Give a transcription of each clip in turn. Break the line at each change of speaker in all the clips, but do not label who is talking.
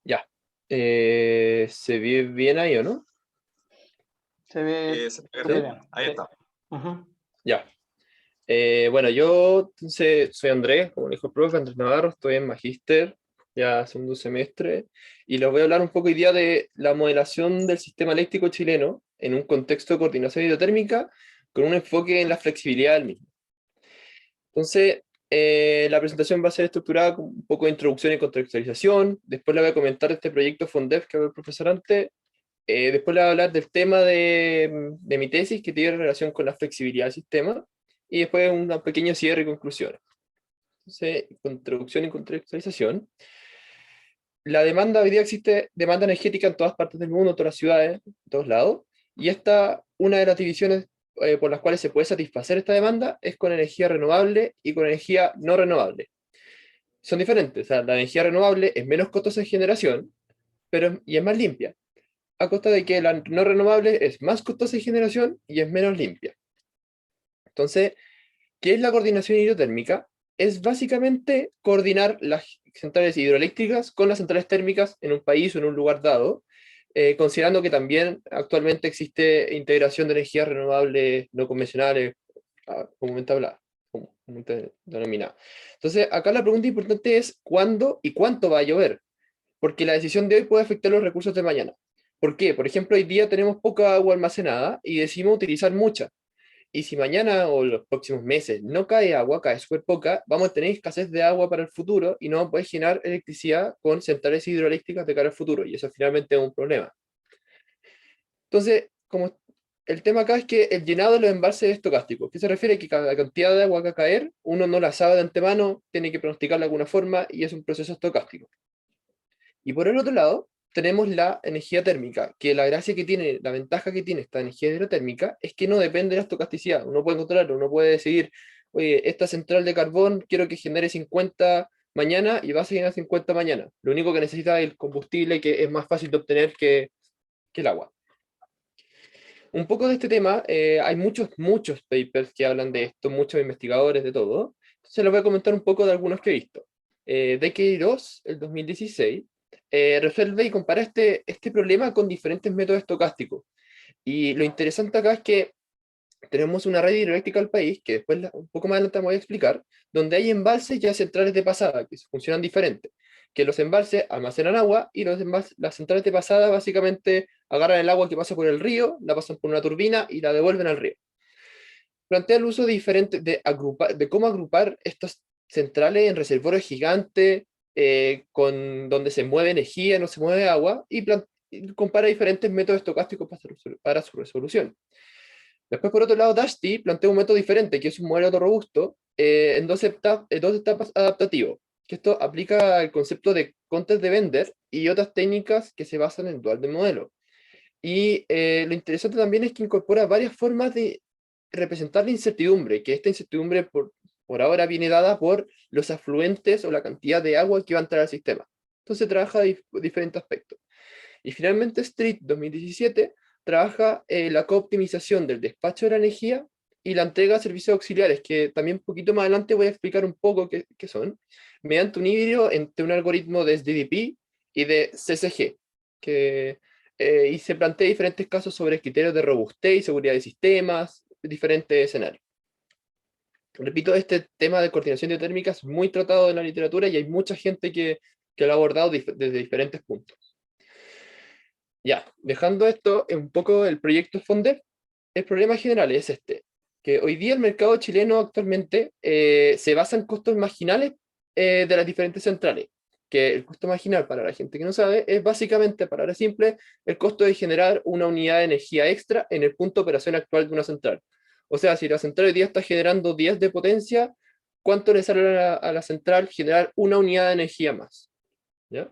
Ya. ¿Se ve bien ahí o no?
Se ve,
Se
se ve
ve,
bien.
ahí
Sí.
está.
Ujú.
Ya. Bueno, yo entonces soy Andrés, como dijo el profe, Andrés Navarro, estoy en Magíster, ya segundo semestre, y les voy a hablar un poco hoy día de la modelación del sistema eléctrico chileno en un contexto de coordinación hidrotérmica con un enfoque en la flexibilidad del mismo. Entonces, la presentación va a ser estructurada con un poco de introducción y contextualización, después le voy a comentar este proyecto FONDEF que habló el profesor antes. Después le voy a hablar del tema de mi tesis que tiene relación con la flexibilidad del sistema y después un pequeño cierre y conclusiones. Entonces, con introducción y contextualización. La demanda, hoy día existe demanda energética en todas partes del mundo, en todas las ciudades, en todos lados, y esta, una de las divisiones por las cuales se puede satisfacer esta demanda es con energía renovable y con energía no renovable. Son diferentes, o sea, la energía renovable es menos costosa en generación, y es más limpia a costa de que la no renovable es más costosa en generación y es menos limpia. Entonces, ¿qué es la coordinación hidrotérmica? Es básicamente coordinar las centrales hidroeléctricas con las centrales térmicas en un país o en un lugar dado, considerando que también actualmente existe integración de energías renovables no convencionales, comúnmente hablada, comúnmente denominada. Entonces, acá la pregunta importante es cuándo y cuánto va a llover, porque la decisión de hoy puede afectar los recursos de mañana. ¿Por qué? Por ejemplo, hoy día tenemos poca agua almacenada y decimos utilizar mucha. Y si mañana o los próximos meses no cae agua, cae súper poca, vamos a tener escasez de agua para el futuro y no vamos a poder generar electricidad con centrales hidroeléctricas de cara al futuro. Y eso finalmente es un problema. Entonces, como el tema acá es que el llenado de los embalses es estocástico. ¿Qué se refiere? A que cada cantidad de agua que va a caer, uno no la sabe de antemano, tiene que pronosticarla de alguna forma y es un proceso estocástico. Y por el otro lado, tenemos la energía térmica, que la gracia que tiene, la ventaja que tiene esta energía hidrotérmica es que no depende de la estocasticidad. Uno puede controlarlo, uno puede decidir, oye, esta central de carbón quiero que genere 50 mañana y va a generar 50 mañana. Lo único que necesita es el combustible, que es más fácil de obtener que el agua. Un poco de este tema, hay muchos papers que hablan de esto, muchos investigadores de todo. Entonces les voy a comentar un poco de algunos que he visto. De Queiroz, el 2016, resuelve y compara este problema con diferentes métodos estocásticos. Y lo interesante acá es que tenemos una red hidroeléctrica al país, que después un poco más adelante voy a explicar, donde hay embalses ya centrales de pasada, que funcionan diferente. Que los embalses almacenan agua y las centrales de pasada básicamente agarran el agua que pasa por el río, la pasan por una turbina y la devuelven al río. Plantea el uso de cómo agrupar estas centrales en reservorios gigantes, donde se mueve energía, no se mueve agua, y compara diferentes métodos estocásticos para su resolución. Después, por otro lado, Dusty plantea un método diferente, que es un modelo robusto, en dos etapas adaptativo, que esto aplica el concepto de contes de Bender y otras técnicas que se basan en el dual de modelo. Y lo interesante también es que incorpora varias formas de representar la incertidumbre, que esta incertidumbre por ahora viene dada por los afluentes o la cantidad de agua que va a entrar al sistema. Entonces trabaja diferentes aspectos. Y finalmente Street 2017 trabaja la cooptimización del despacho de la energía y la entrega de servicios auxiliares, que también un poquito más adelante voy a explicar un poco qué son, mediante un híbrido entre un algoritmo de SDDP y de CCG, y se plantea diferentes casos sobre criterios de robustez y seguridad de sistemas, diferentes escenarios. Repito, este tema de coordinación biotérmica es muy tratado en la literatura y hay mucha gente que lo ha abordado desde diferentes puntos. Ya, dejando esto en un poco el proyecto Fonder, el problema general es este, que hoy día el mercado chileno actualmente se basa en costos marginales de las diferentes centrales, que el costo marginal, para la gente que no sabe, es básicamente, para palabras simples, el costo de generar una unidad de energía extra en el punto de operación actual de una central. O sea, si la central hoy día está generando 10 de potencia, ¿cuánto le sale a la central generar una unidad de energía más? ¿Ya?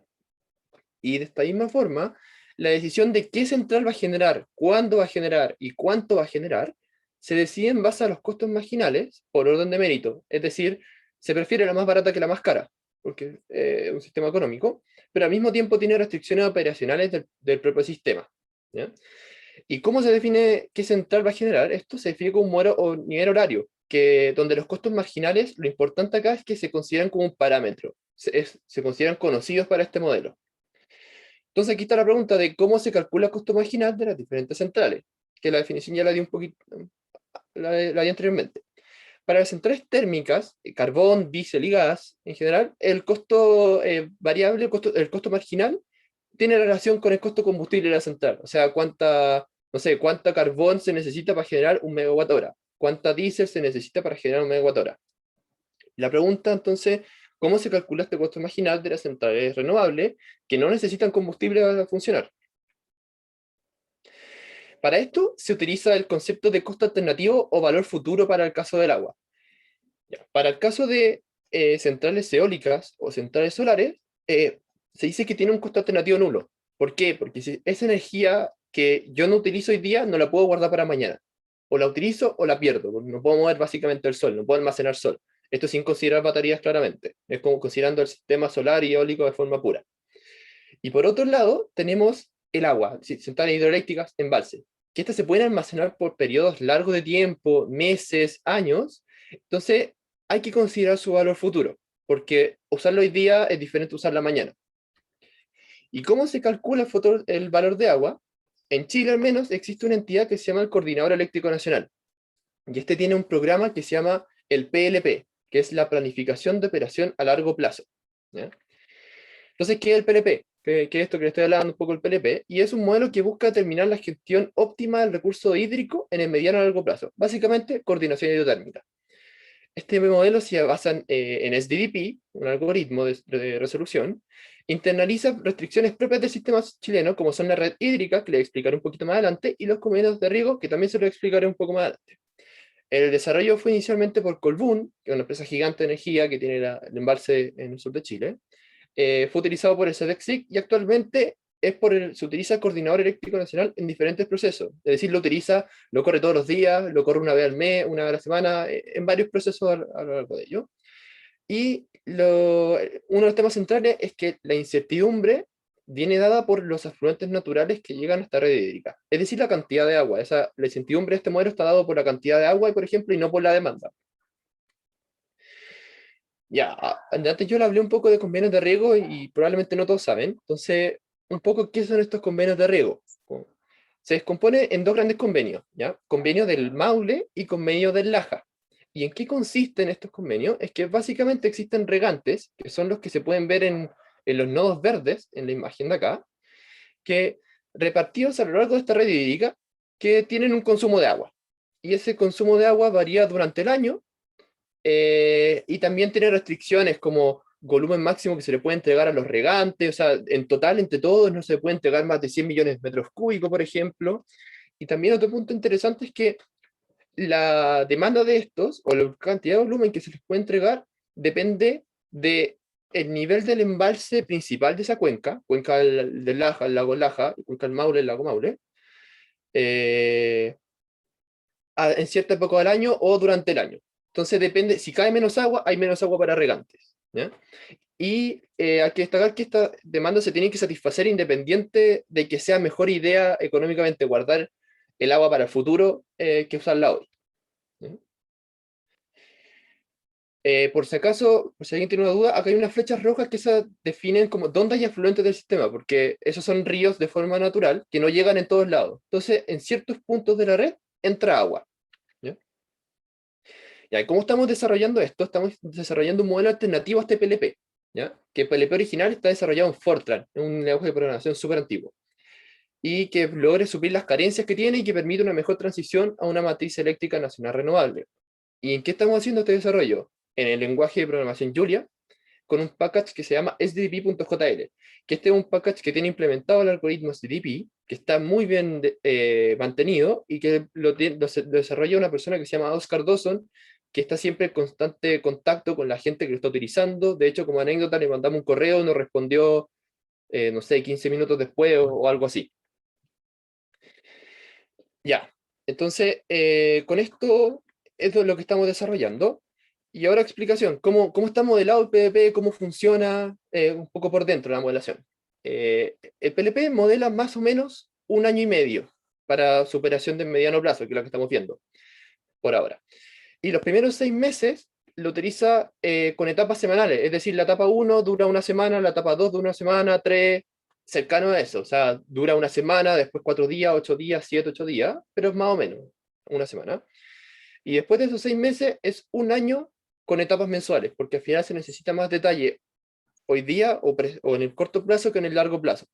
Y de esta misma forma, la decisión de qué central va a generar, cuándo va a generar y cuánto va a generar, se decide en base a los costos marginales por orden de mérito. Es decir, se prefiere la más barata que la más cara, porque es un sistema económico, pero al mismo tiempo tiene restricciones operacionales del propio sistema. ¿Ya? ¿Y cómo se define qué central va a generar? Esto se define como un nivel horario, donde los costos marginales, lo importante acá es que se consideran como un parámetro, se consideran conocidos para este modelo. Entonces aquí está la pregunta de cómo se calcula el costo marginal de las diferentes centrales, que la definición ya la di un poquito, la di anteriormente. Para las centrales térmicas, carbón, diésel y gas, en general, el costo variable, el costo marginal, tiene relación con el costo combustible de la central. O sea, no sé, cuánta carbón se necesita para generar un megawatt hora, cuánta diésel se necesita para generar un megawatt hora. La pregunta, entonces, ¿cómo se calcula este costo marginal de las centrales renovables que no necesitan combustible para funcionar? Para esto se utiliza el concepto de costo alternativo o valor futuro para el caso del agua. Para el caso de centrales eólicas o centrales solares, se dice que tiene un costo alternativo nulo. ¿Por qué? Porque si esa energía que yo no utilizo hoy día no la puedo guardar para mañana. O la utilizo o la pierdo, porque no puedo mover básicamente el sol, no puedo almacenar sol. Esto sin considerar baterías claramente. Es como considerando el sistema solar y eólico de forma pura. Y por otro lado, tenemos el agua, centrales hidroeléctricas, embalses, que estas se pueden almacenar por periodos largos de tiempo, meses, años. Entonces, hay que considerar su valor futuro, porque usarlo hoy día es diferente a usarla mañana. ¿Y cómo se calcula el valor de agua? En Chile, al menos, existe una entidad que se llama el Coordinador Eléctrico Nacional. Y este tiene un programa que se llama el PLP, que es la Planificación de Operación a Largo Plazo. ¿Ya? Entonces, ¿qué es el PLP? ¿Qué es esto que le estoy hablando un poco del PLP? Y es un modelo que busca determinar la gestión óptima del recurso hídrico en el mediano a largo plazo. Básicamente, coordinación hidrotérmica. Este modelo se basa en SDDP, un algoritmo de resolución, internaliza restricciones propias del sistema chileno, como son la red hídrica, que le explicaré un poquito más adelante, y los convenios de riego, que también se lo explicaré un poco más adelante. El desarrollo fue inicialmente por Colbún, que es una empresa gigante de energía que tiene el embalse en el sur de Chile. Fue utilizado por el SEDEXIC y actualmente se utiliza el Coordinador Eléctrico Nacional en diferentes procesos. Es decir, lo corre todos los días, lo corre una vez al mes, una vez a la semana, en varios procesos a lo largo de ello. Y uno de los temas centrales es que la incertidumbre viene dada por los afluentes naturales que llegan a esta red hídrica. Es decir, la cantidad de agua. La incertidumbre de este modelo está dado por la cantidad de agua, por ejemplo, y no por la demanda. Ya, antes yo le hablé un poco de convenios de riego y probablemente no todos saben. Entonces, un poco, ¿qué son estos convenios de riego? Se descompone en dos grandes convenios, ¿ya? Convenio del Maule y convenio del Laja. ¿Y en qué consisten estos convenios? Es que básicamente existen regantes, que son los que se pueden ver en los nodos verdes, en la imagen de acá, que repartidos a lo largo de esta red hídrica, que tienen un consumo de agua. Y ese consumo de agua varía durante el año, y también tiene restricciones como volumen máximo que se le puede entregar a los regantes, o sea, en total, entre todos, no se puede entregar más de 100 millones de metros cúbicos, por ejemplo. Y también otro punto interesante es que la demanda de estos, o la cantidad de volumen que se les puede entregar, depende de el nivel del embalse principal de esa cuenca del Laja, el lago Laja, cuenca del Maule, el lago Maule, en cierta época del año o durante el año. Entonces depende, si cae menos agua, hay menos agua para regantes. ¿Ya? Y hay que destacar que esta demanda se tiene que satisfacer independiente de que sea mejor idea económicamente guardar el agua para el futuro que usarla hoy. ¿Ya? Por si acaso, por si alguien tiene una duda, acá hay unas flechas rojas que se definen como dónde hay afluentes del sistema, porque esos son ríos de forma natural que no llegan en todos lados. Entonces, en ciertos puntos de la red entra agua. ¿Ya? ¿Y cómo estamos desarrollando esto? Estamos desarrollando un modelo alternativo a este PLP, ¿ya? Que el PLP original está desarrollado en Fortran, un lenguaje de programación súper antiguo, y que logre suplir las carencias que tiene y que permite una mejor transición a una matriz eléctrica nacional renovable. ¿Y en qué estamos haciendo este desarrollo? En el lenguaje de programación Julia, con un package que se llama sdp.jl, que este es un package que tiene implementado el algoritmo SDDP, que está muy bien mantenido y que lo desarrolla una persona que se llama Oscar Dawson, que está siempre en constante contacto con la gente que lo está utilizando. De hecho, como anécdota, le mandamos un correo, nos respondió, no sé, 15 minutos después o algo así. Ya, entonces, con esto es lo que estamos desarrollando. Y ahora explicación, ¿cómo está modelado el PLP? ¿Cómo funciona un poco por dentro la modelación? El PLP modela más o menos un año y medio para su operación de mediano plazo, que es lo que estamos viendo por ahora. Y los primeros 6 meses lo utiliza con etapas semanales, es decir, la etapa 1 dura una semana, la etapa 2 dura una semana, 3, cercano a eso, o sea, dura una semana, después 4 días, 8 días, 7, 8 días, pero es más o menos una semana. Y después de esos 6 meses es un año con etapas mensuales, porque al final se necesita más detalle hoy día o en el corto plazo que en el largo plazo.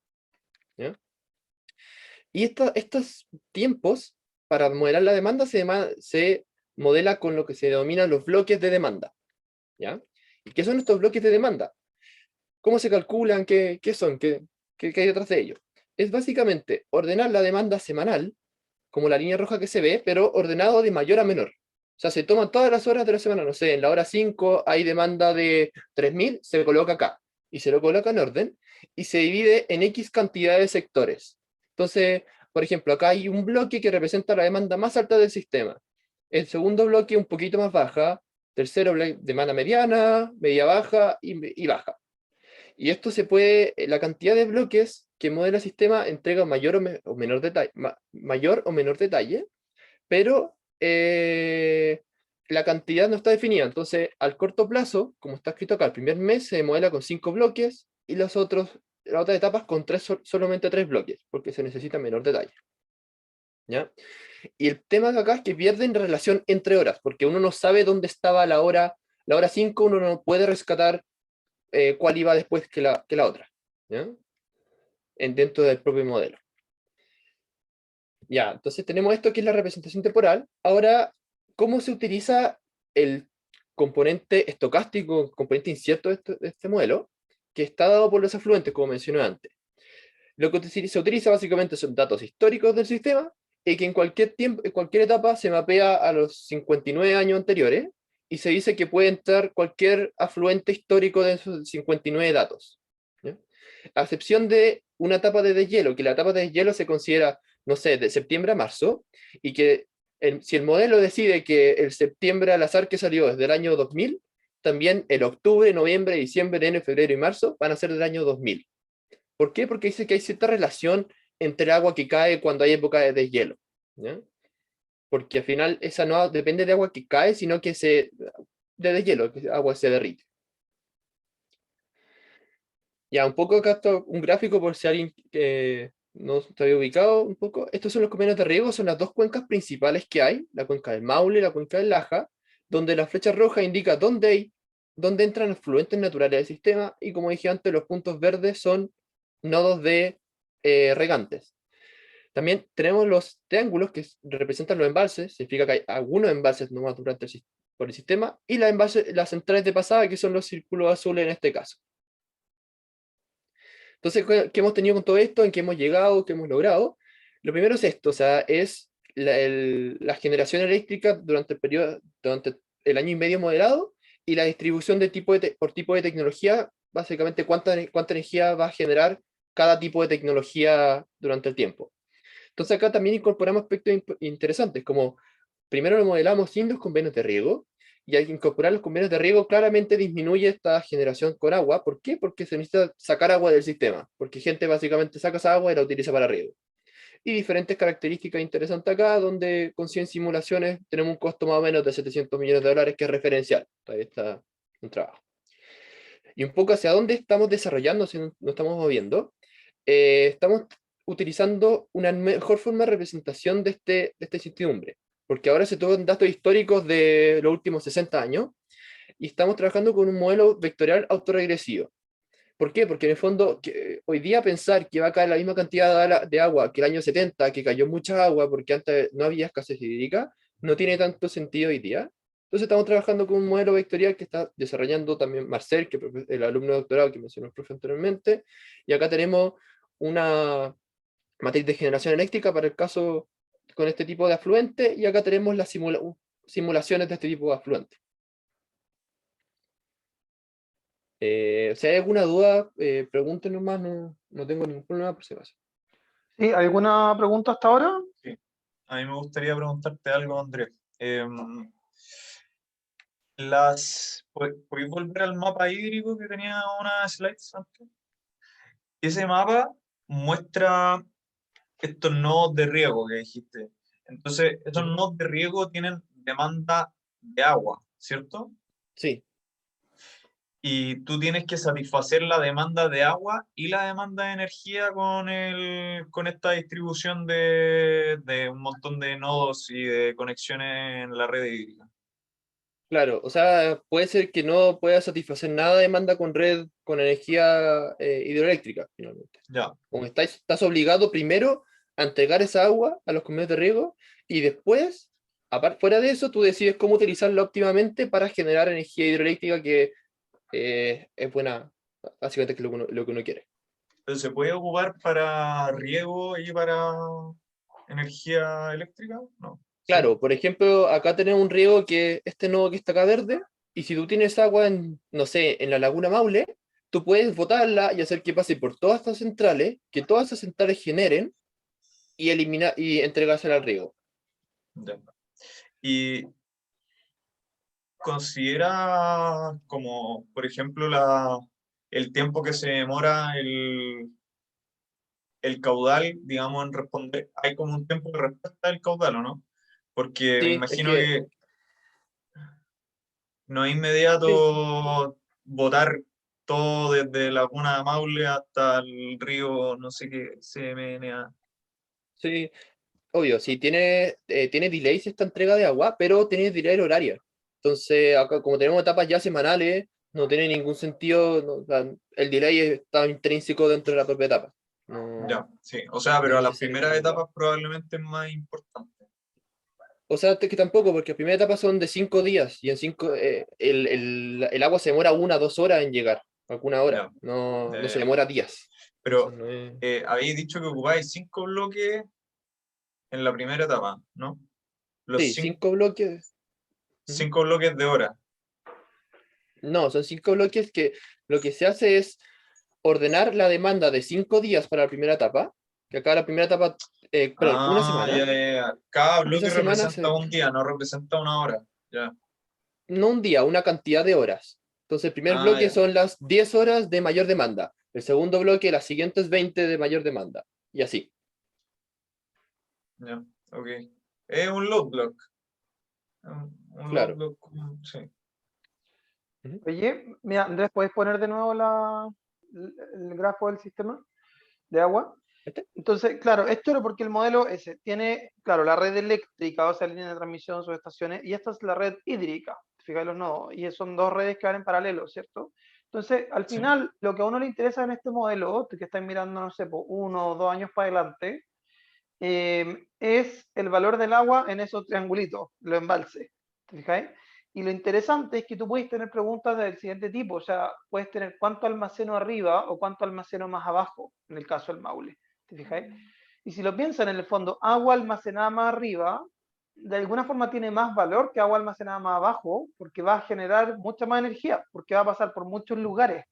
¿Ya? Y estos tiempos para modelar la demanda se modela con lo que se denominan los bloques de demanda. ¿Ya? ¿Y qué son estos bloques de demanda? ¿Cómo se calculan? ¿Qué son? ¿Qué hay detrás de ellos? Es básicamente ordenar la demanda semanal, como la línea roja que se ve, pero ordenado de mayor a menor. O sea, se toman todas las horas de la semana, no sé, en la hora 5 hay demanda de 3.000, se coloca acá, y se lo coloca en orden, y se divide en X cantidad de sectores. Entonces, por ejemplo, acá hay un bloque que representa la demanda más alta del sistema. El segundo bloque un poquito más baja, tercero demanda mediana, media baja y baja. Y esto se puede, la cantidad de bloques que modela el sistema entrega mayor o menor detalle, mayor o menor detalle, pero la cantidad no está definida. Entonces, al corto plazo, como está escrito acá, el primer mes se modela con 5 bloques y las otras etapas con solamente 3 bloques, porque se necesita menor detalle. ¿Ya? Y el tema de acá es que pierden relación entre horas, porque uno no sabe dónde estaba la hora 5 uno no puede rescatar cuál iba después que la otra, ¿ya? Dentro del propio modelo. Ya, entonces tenemos esto que es la representación temporal. Ahora, ¿cómo se utiliza el componente estocástico, componente incierto de este modelo, que está dado por los afluentes, como mencioné antes? Lo que se utiliza básicamente son datos históricos del sistema y que en cualquier tiempo, en cualquier etapa se mapea a los 59 años anteriores y se dice que puede entrar cualquier afluente histórico de esos 59 datos. ¿Ya? A excepción de una etapa de deshielo, que la etapa de deshielo se considera, no sé, de septiembre a marzo, y que si el modelo decide que el septiembre al azar que salió es del año 2000, también el octubre, noviembre, diciembre, enero, febrero y marzo van a ser del año 2000. ¿Por qué? Porque dice que hay cierta relación entre el agua que cae cuando hay época de deshielo. ¿Ya? Porque al final esa no depende de agua que cae, sino que de deshielo, que agua se derrite. Ya, un poco acá está un gráfico por si alguien no se había ubicado un poco. Estos son los convenios de riego, son las dos cuencas principales que hay, la cuenca del Maule y la cuenca del Laja, donde la flecha roja indica dónde entran los fluentes naturales del sistema, y como dije antes, los puntos verdes son nodos de regantes. También tenemos los triángulos que representan los embalses, significa que hay algunos embalses nomás por el sistema, y las centrales de pasada, que son los círculos azules en este caso. Entonces, ¿qué hemos tenido con todo esto? ¿En qué hemos llegado? ¿Qué hemos logrado? Lo primero es esto, o sea, es la generación eléctrica durante el año y medio modelado, y la distribución por tipo de tecnología, básicamente cuánta energía va a generar cada tipo de tecnología durante el tiempo. Entonces acá también incorporamos aspectos interesantes, como primero lo modelamos sin los convenios de riego, y al incorporar los convenios de riego claramente disminuye esta generación con agua. ¿Por qué? Porque se necesita sacar agua del sistema, porque gente básicamente saca esa agua y la utiliza para riego. Y diferentes características interesantes acá, donde con 100 simulaciones tenemos un costo más o menos de $700 millones, que es referencial. Ahí está un trabajo. Y un poco hacia dónde estamos desarrollando, si nos estamos moviendo. Estamos utilizando una mejor forma de representación de esta incertidumbre, porque ahora se toman datos históricos de los últimos 60 años y estamos trabajando con un modelo vectorial autorregresivo. ¿Por qué? Porque en el fondo, hoy día pensar que va a caer la misma cantidad de agua que el año 70, que cayó mucha agua porque antes no había escasez hídrica, no tiene tanto sentido hoy día. Entonces estamos trabajando con un modelo vectorial que está desarrollando también Marcel, que es el alumno de doctorado que mencionó el profe anteriormente, y acá tenemos una matriz de generación eléctrica para el caso con este tipo de afluente, y acá tenemos las simulaciones de este tipo de afluente. Si hay alguna duda, pregúntenos más, no tengo ningún problema por si acaso.
¿Sí? ¿Alguna pregunta hasta ahora?
Sí. A mí me gustaría preguntarte algo, Andrés. ¿Podéis volver al mapa hídrico que tenía unas slides antes? Ese mapa muestra estos nodos de riego que dijiste. Entonces, estos nodos de riego tienen demanda de agua, ¿cierto?
Sí.
y tú tienes que satisfacer la demanda de agua y la demanda de energía con esta distribución de un montón de nodos y de conexiones en la red hídrica.
Claro, o sea, puede ser que no pueda satisfacer nada de demanda con red, con energía hidroeléctrica, finalmente.
Ya,
Como estás obligado primero a entregar esa agua a los comedores de riego y después, fuera de eso, tú decides cómo utilizarla óptimamente para generar energía hidroeléctrica que es buena, básicamente que es lo que uno quiere.
pero ¿se puede ocupar para riego y para energía eléctrica? No. ¿Sí?
Claro, por ejemplo, acá tenemos un riego que este nodo que está acá verde, y si tú tienes agua en, no sé, en la laguna Maule, tú puedes botarla y hacer que pase por todas estas centrales, que todas estas centrales generen y eliminar y entregársela al riego.
Ya. Y considera como, por ejemplo, el tiempo que se demora el caudal, digamos, en responder. Hay como un tiempo de respuesta del caudal, ¿o no? Porque me
Sí, es
imagino
que
que no es
sí,
inmediato botar todo desde Laguna Maule hasta el río, no sé qué, CMNA.
sí, obvio, sí tiene delays esta entrega de agua, pero tiene delay horario. Entonces, acá como tenemos etapas ya semanales, no tiene ningún sentido, o sea, el delay está intrínseco dentro de la propia etapa. No,
Ya, sí. O sea,
no es
pero a las
necesario
primeras
tenerlo.
etapas probablemente es más importante.
O sea, que tampoco, porque la primera etapa son de 5 días y en el agua se demora 1 o 2 horas en llegar, alguna hora,
Ya,
no
ya,
se
ya.
demora días. Entonces
Pero
no es...
habéis dicho que ocupáis 5 bloques en la primera etapa, ¿no? Los
Sí, 5 bloques. Ujú.
5 bloques de hora.
No, son 5 bloques que lo que se hace es ordenar la demanda de 5 días para la primera etapa, que acá la primera etapa, perdón, una
Ah, ya,
semana,
ya, ya. Cada
y esa
bloque
semana
representa un día, no representa una hora. Ya.
no un día, una cantidad de horas. Entonces, el primer
Ah,
bloque
ya,
son las 10 horas de mayor demanda. El segundo bloque, las siguientes 20 de mayor demanda. Y así.
ya. Ok. Es un load block. Un load
Claro.
block, sí.
Ujú.
Oye, mira, Andrés, ¿puedes poner de nuevo el grafo del sistema de agua?
¿Este?
Entonces, claro, esto era porque el modelo ese tiene, claro, la red eléctrica, o sea, línea de transmisión, subestaciones, y esta es la red hídrica, fíjate los nodos, y son dos redes que van en paralelo, ¿cierto? Entonces, al
Sí.
final, lo que a uno le interesa en este modelo, que estáis mirando, no sé, por 1 o 2 años para adelante, es el valor del agua en esos triangulitos, los embalses. ¿Te fijáis? Y lo interesante es que tú puedes tener preguntas del siguiente tipo, o sea, puedes tener cuánto almaceno arriba o cuánto almaceno más abajo, en el caso del Maule. ¿Te fijáis? Y si lo piensan, en el fondo, agua almacenada más arriba, de alguna forma tiene más valor que agua almacenada más abajo, porque va a generar mucha más energía, porque va a pasar por muchos lugares.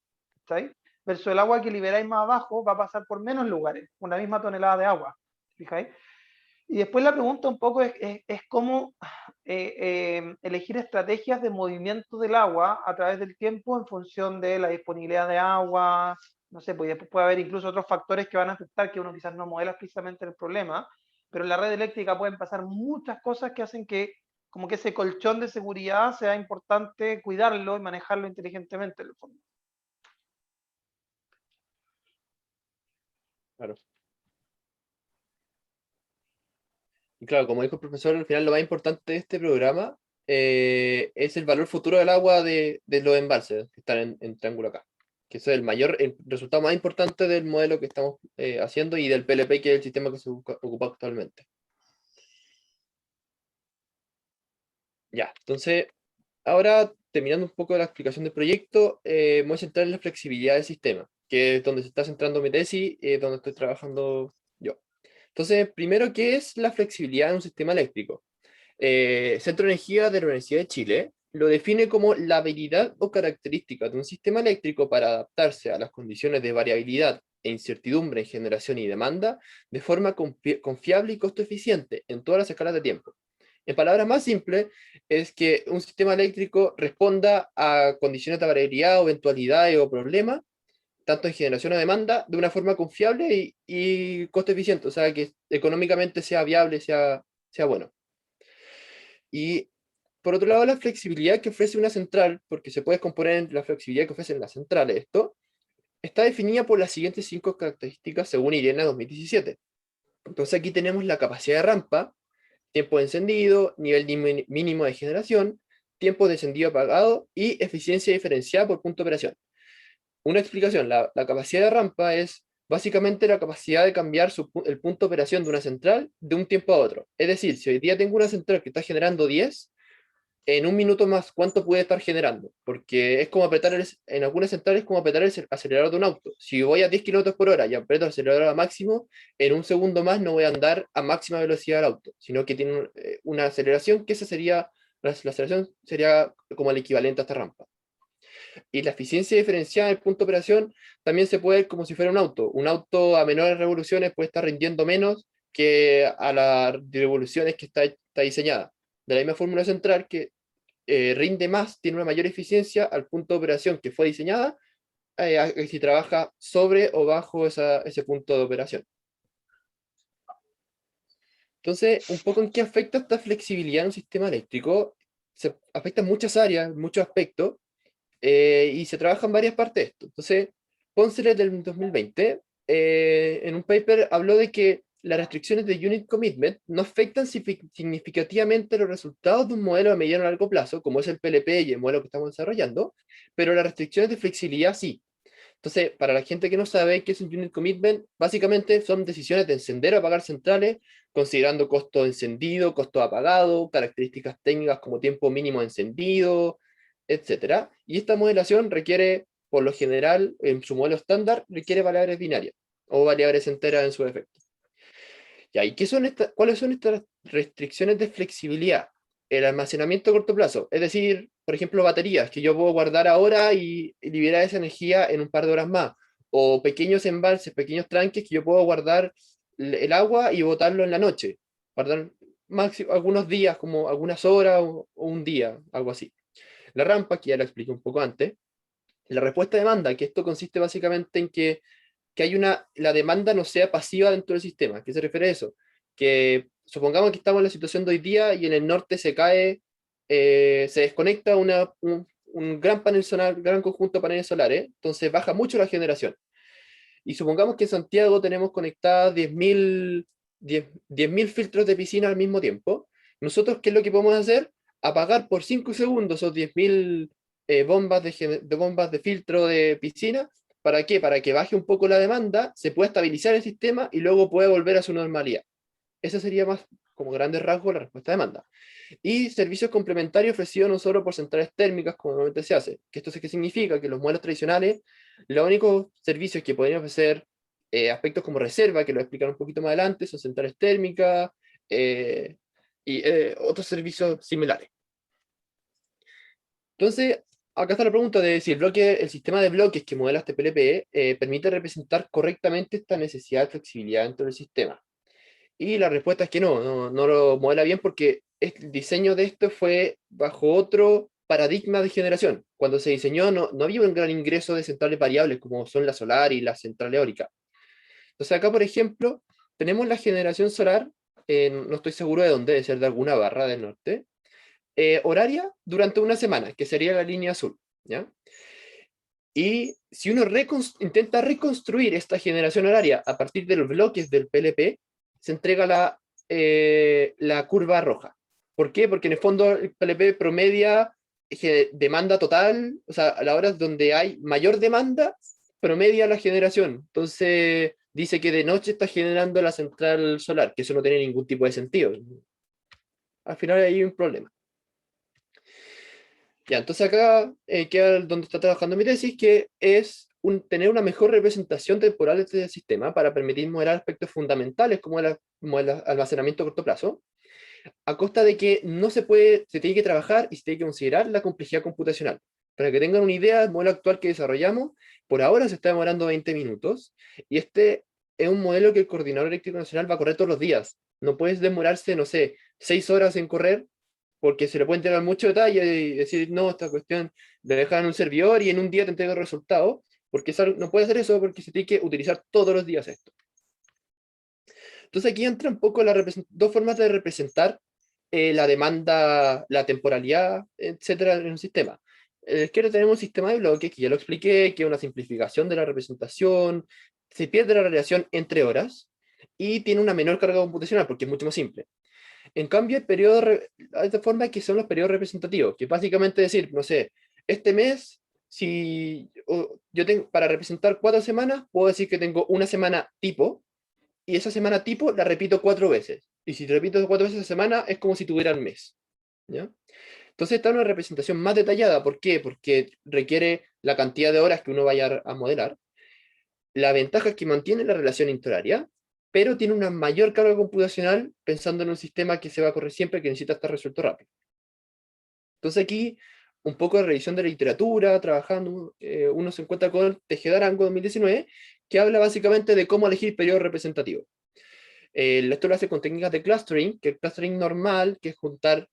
¿Sabes? Versus el agua que liberáis más abajo va a pasar por menos lugares, una misma tonelada de agua. ¿Fijáis? Y después la pregunta un poco es cómo elegir estrategias de movimiento del agua a través del tiempo en función de la disponibilidad de agua, no sé, pues después puede haber incluso otros factores que van a afectar que uno quizás no modela explícitamente el problema, pero en la red eléctrica pueden pasar muchas cosas que hacen que como que ese colchón de seguridad sea importante cuidarlo y manejarlo inteligentemente en el fondo.
Claro. Y claro, como dijo el profesor, al final lo más importante de este programa es el valor futuro del agua de los embalses que están en triángulo acá. Que ese es el resultado más importante del modelo que estamos haciendo y del PLP, que es el sistema que se ocupa actualmente. Ya, entonces, ahora terminando un poco la explicación del proyecto, me voy a centrar en la flexibilidad del sistema, que es donde se está centrando mi tesis, donde estoy trabajando yo. Entonces, primero, ¿qué es la flexibilidad en un sistema eléctrico? Centro de Energía de la Universidad de Chile lo define como la habilidad o característica de un sistema eléctrico para adaptarse a las condiciones de variabilidad e incertidumbre en generación y demanda de forma confiable y costo eficiente en todas las escalas de tiempo. En palabras más simples, es que un sistema eléctrico responda a condiciones de variabilidad, o eventualidades o problemas, tanto en generación o demanda, de una forma confiable y costo eficiente, o sea, que económicamente sea viable, sea bueno. Y por otro lado, la flexibilidad que ofrece una central, porque se puede componer en la flexibilidad que ofrecen las centrales, esto, está definida por las siguientes 5 características según IRENA 2017. Entonces aquí tenemos la capacidad de rampa, tiempo de encendido, nivel mínimo de generación, tiempo de encendido apagado y eficiencia diferenciada por punto de operación. Una explicación, la capacidad de rampa es básicamente la capacidad de cambiar el punto de operación de una central de un tiempo a otro. Es decir, si hoy día tengo una central que está generando 10, en un minuto más, ¿cuánto puede estar generando? Porque es como apretar, en algunas centrales es como apretar el acelerador de un auto. Si voy a 10 kilómetros por hora y aprieto el acelerador a máximo, en un segundo más no voy a andar a máxima velocidad del auto, sino que tiene una aceleración que esa sería, la aceleración sería como el equivalente a esta rampa. Y la eficiencia diferenciada del punto de operación también se puede ver como si fuera un auto. Un auto a menores revoluciones puede estar rindiendo menos que a las revoluciones que está diseñada. De la misma fórmula central que rinde más, tiene una mayor eficiencia al punto de operación que fue diseñada, si trabaja sobre o bajo ese punto de operación. Entonces, un poco en qué afecta esta flexibilidad en un sistema eléctrico. Se afecta en muchas áreas, en muchos aspectos, y se trabaja en varias partes de esto. Entonces, Poncelet del 2020, en un paper habló de que las restricciones de Unit Commitment no afectan significativamente los resultados de un modelo a mediano y largo plazo, como es el PLP y el modelo que estamos desarrollando, pero las restricciones de flexibilidad sí. Entonces, para la gente que no sabe qué es un Unit Commitment, básicamente son decisiones de encender o apagar centrales, considerando costo de encendido, costo de apagado, características técnicas como tiempo mínimo de encendido, etcétera. Y esta modelación requiere, por lo general, en su modelo estándar, requiere variables binarias o variables enteras en su defecto. ¿Y cuáles son estas restricciones de flexibilidad? El almacenamiento a corto plazo, es decir, por ejemplo, baterías que yo puedo guardar ahora y liberar esa energía en un par de horas más, o pequeños embalses, pequeños tranques que yo puedo guardar el agua y botarlo en la noche, guardar máximo algunos días, como algunas horas o un día, algo así. La rampa, que ya la expliqué un poco antes, la respuesta a demanda, que esto consiste básicamente en que la demanda no sea pasiva dentro del sistema. ¿Qué se refiere a eso? Que supongamos que estamos en la situación de hoy día y en el norte se cae, se desconecta un gran panel solar, gran conjunto de paneles solares, entonces baja mucho la generación. Y supongamos que en Santiago tenemos conectadas 10.000 filtros de piscina al mismo tiempo. Nosotros, ¿qué es lo que podemos hacer? Apagar por 5 segundos esos 10.000 bombas de filtro de piscina. ¿Para qué? Para que baje un poco la demanda, se pueda estabilizar el sistema y luego pueda volver a su normalidad. Esa sería más, como grandes rasgos, la respuesta a demanda. Y servicios complementarios ofrecidos no solo por centrales térmicas, como normalmente se hace. Que esto es que significa que los modelos tradicionales, los únicos servicios que podrían ofrecer aspectos como reserva, que lo explicaré un poquito más adelante, son centrales térmicas y otros servicios similares. Entonces, acá está la pregunta de si el sistema de bloques que modela este PLP permite representar correctamente esta necesidad de flexibilidad dentro del sistema. Y la respuesta es que no lo modela bien porque el diseño de esto fue bajo otro paradigma de generación. Cuando se diseñó no había un gran ingreso de centrales variables como son la solar y la central eólica. Entonces acá, por ejemplo, tenemos la generación solar, no estoy seguro de dónde, debe ser de alguna barra del norte, horaria durante una semana, que sería la línea azul, ¿ya? Y si uno intenta reconstruir esta generación horaria a partir de los bloques del PLP, se entrega la curva roja. ¿Por qué? Porque en el fondo el PLP promedia demanda total, o sea, a las horas donde hay mayor demanda, promedia la generación. Entonces dice que de noche está generando la central solar, que eso no tiene ningún tipo de sentido. Al final hay un problema. Ya, entonces acá queda donde está trabajando mi tesis, que es tener una mejor representación temporal de este sistema para permitir modelar aspectos fundamentales como el almacenamiento a corto plazo, a costa de que se tiene que trabajar y se tiene que considerar la complejidad computacional. Para que tengan una idea, el modelo actual que desarrollamos, por ahora se está demorando 20 minutos, y este es un modelo que el Coordinador Eléctrico Nacional va a correr todos los días. No puedes demorarse, no sé, 6 horas en correr, porque se le puede entregar mucho detalle y decir, no, esta cuestión la dejan en un servidor y en un día te entrega el resultado, porque no puede hacer eso porque se tiene que utilizar todos los días esto. Entonces aquí entra un poco dos formas de representar la demanda, la temporalidad, etcétera, en un sistema. En la izquierda tenemos un sistema de bloques, que ya lo expliqué, que es una simplificación de la representación, se pierde la relación entre horas, y tiene una menor carga computacional, porque es mucho más simple. En cambio, el periodo, hay otra forma que son los periodos representativos, que básicamente decir, no sé, este mes, si yo tengo, para representar 4 semanas, puedo decir que tengo una semana tipo, y esa semana tipo la repito 4 veces. Y si repito 4 veces a semana, es como si tuviera el mes. ¿Ya? Entonces está una representación más detallada. ¿Por qué? Porque requiere la cantidad de horas que uno vaya a modelar. La ventaja es que mantiene la relación interhoraria, pero tiene una mayor carga computacional pensando en un sistema que se va a correr siempre, que necesita estar resuelto rápido. Entonces aquí, un poco de revisión de la literatura, trabajando, uno se encuentra con Tejeda Arango 2019, que habla básicamente de cómo elegir periodo representativo. Esto lo hace con técnicas de clustering, que el clustering normal, que es juntar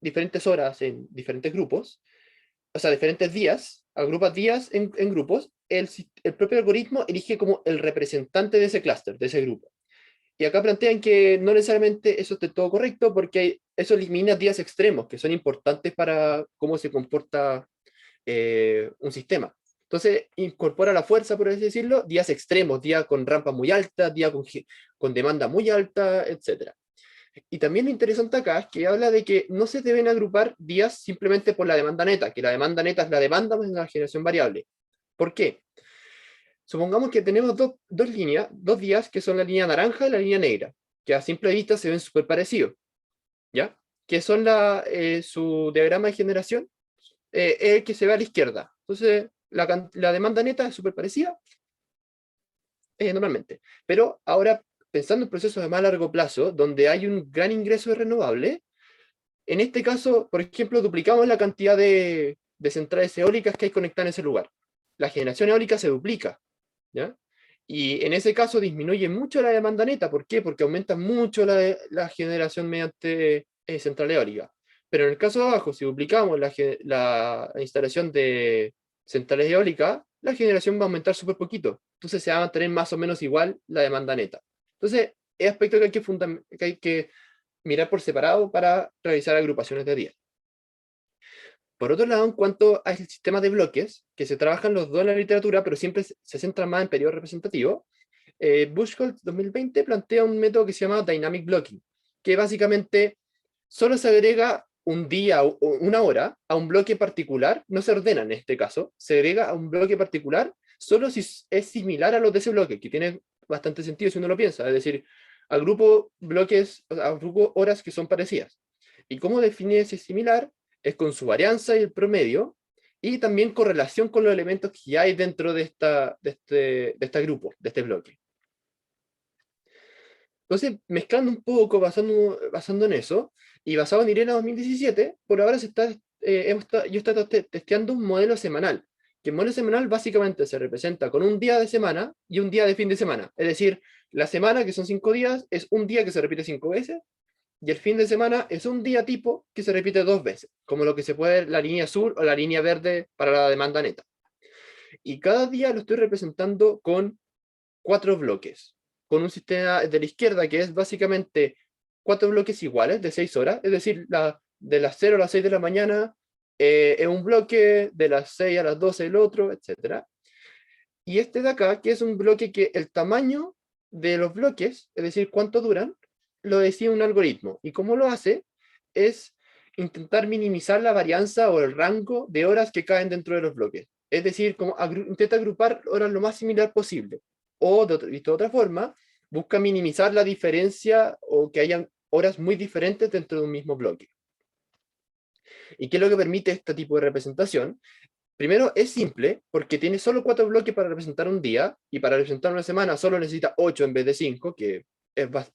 diferentes horas en diferentes grupos, o sea, diferentes días, agrupas días en grupos, el propio algoritmo elige como el representante de ese clúster, de ese grupo. Y acá plantean que no necesariamente eso esté todo correcto, porque eso elimina días extremos, que son importantes para cómo se comporta un sistema. Entonces, incorpora la fuerza, por así decirlo, días extremos, días con rampa muy alta, días con demanda muy alta, etc. Y también lo interesante acá es que habla de que no se deben agrupar días simplemente por la demanda neta, que la demanda neta es la demanda más la generación variable. ¿Por qué? Supongamos que tenemos dos líneas, dos días que son la línea naranja y la línea negra, que a simple vista se ven súper parecidos, ¿ya? Que son su diagrama de generación, es el que se ve a la izquierda. Entonces, la demanda neta es súper parecida, normalmente. Pero ahora, pensando en procesos de más largo plazo, donde hay un gran ingreso de renovable, en este caso, por ejemplo, duplicamos la cantidad de centrales eólicas que hay conectadas en ese lugar. La generación eólica se duplica, ¿ya? Y en ese caso disminuye mucho la demanda neta. ¿Por qué? Porque aumenta mucho la generación mediante central eólica. Pero en el caso de abajo, si duplicamos la instalación de centrales eólicas, la generación va a aumentar súper poquito. Entonces se va a mantener más o menos igual la demanda neta. Entonces, es aspecto que hay que mirar por separado para realizar agrupaciones de días. Por otro lado, en cuanto al sistema de bloques, que se trabajan los dos en la literatura, pero siempre se centran más en periodo representativo, Buchholz 2020 plantea un método que se llama Dynamic Blocking, que básicamente solo se agrega un día o una hora a un bloque particular, no se ordena en este caso, se agrega a un bloque particular solo si es similar a los de ese bloque, que tiene bastante sentido si uno lo piensa, es decir, agrupo bloques, o sea, agrupo horas que son parecidas. ¿Y cómo define ese similar? Es con su varianza y el promedio, y también correlación con los elementos que hay dentro de este grupo, de este bloque. Entonces, mezclando un poco, basando en eso, y basado en IRENA 2017, por ahora yo he estado testeando un modelo semanal, que el modelo semanal básicamente se representa con un día de semana y un día de fin de semana. Es decir, la semana, que son 5 días, es un día que se repite 5 veces, y el fin de semana es un día tipo que se repite 2 veces, como lo que se puede ver la línea azul o la línea verde para la demanda neta. Y cada día lo estoy representando con 4 bloques, con un sistema de la izquierda que es básicamente 4 bloques iguales de 6 horas, es decir, de las 0 a las 6 de la mañana es un bloque, de las 6 a las 12 el otro, etc. Y este de acá, que es un bloque que el tamaño de los bloques, es decir, cuánto duran, lo decide un algoritmo. Y cómo lo hace es intentar minimizar la varianza o el rango de horas que caen dentro de los bloques. Es decir, intenta agrupar horas lo más similar posible. O, visto de otra forma, busca minimizar la diferencia o que hayan horas muy diferentes dentro de un mismo bloque. ¿Y qué es lo que permite este tipo de representación? Primero, es simple, porque tiene solo 4 bloques para representar un día, y para representar una semana solo necesita 8 en vez de 5, que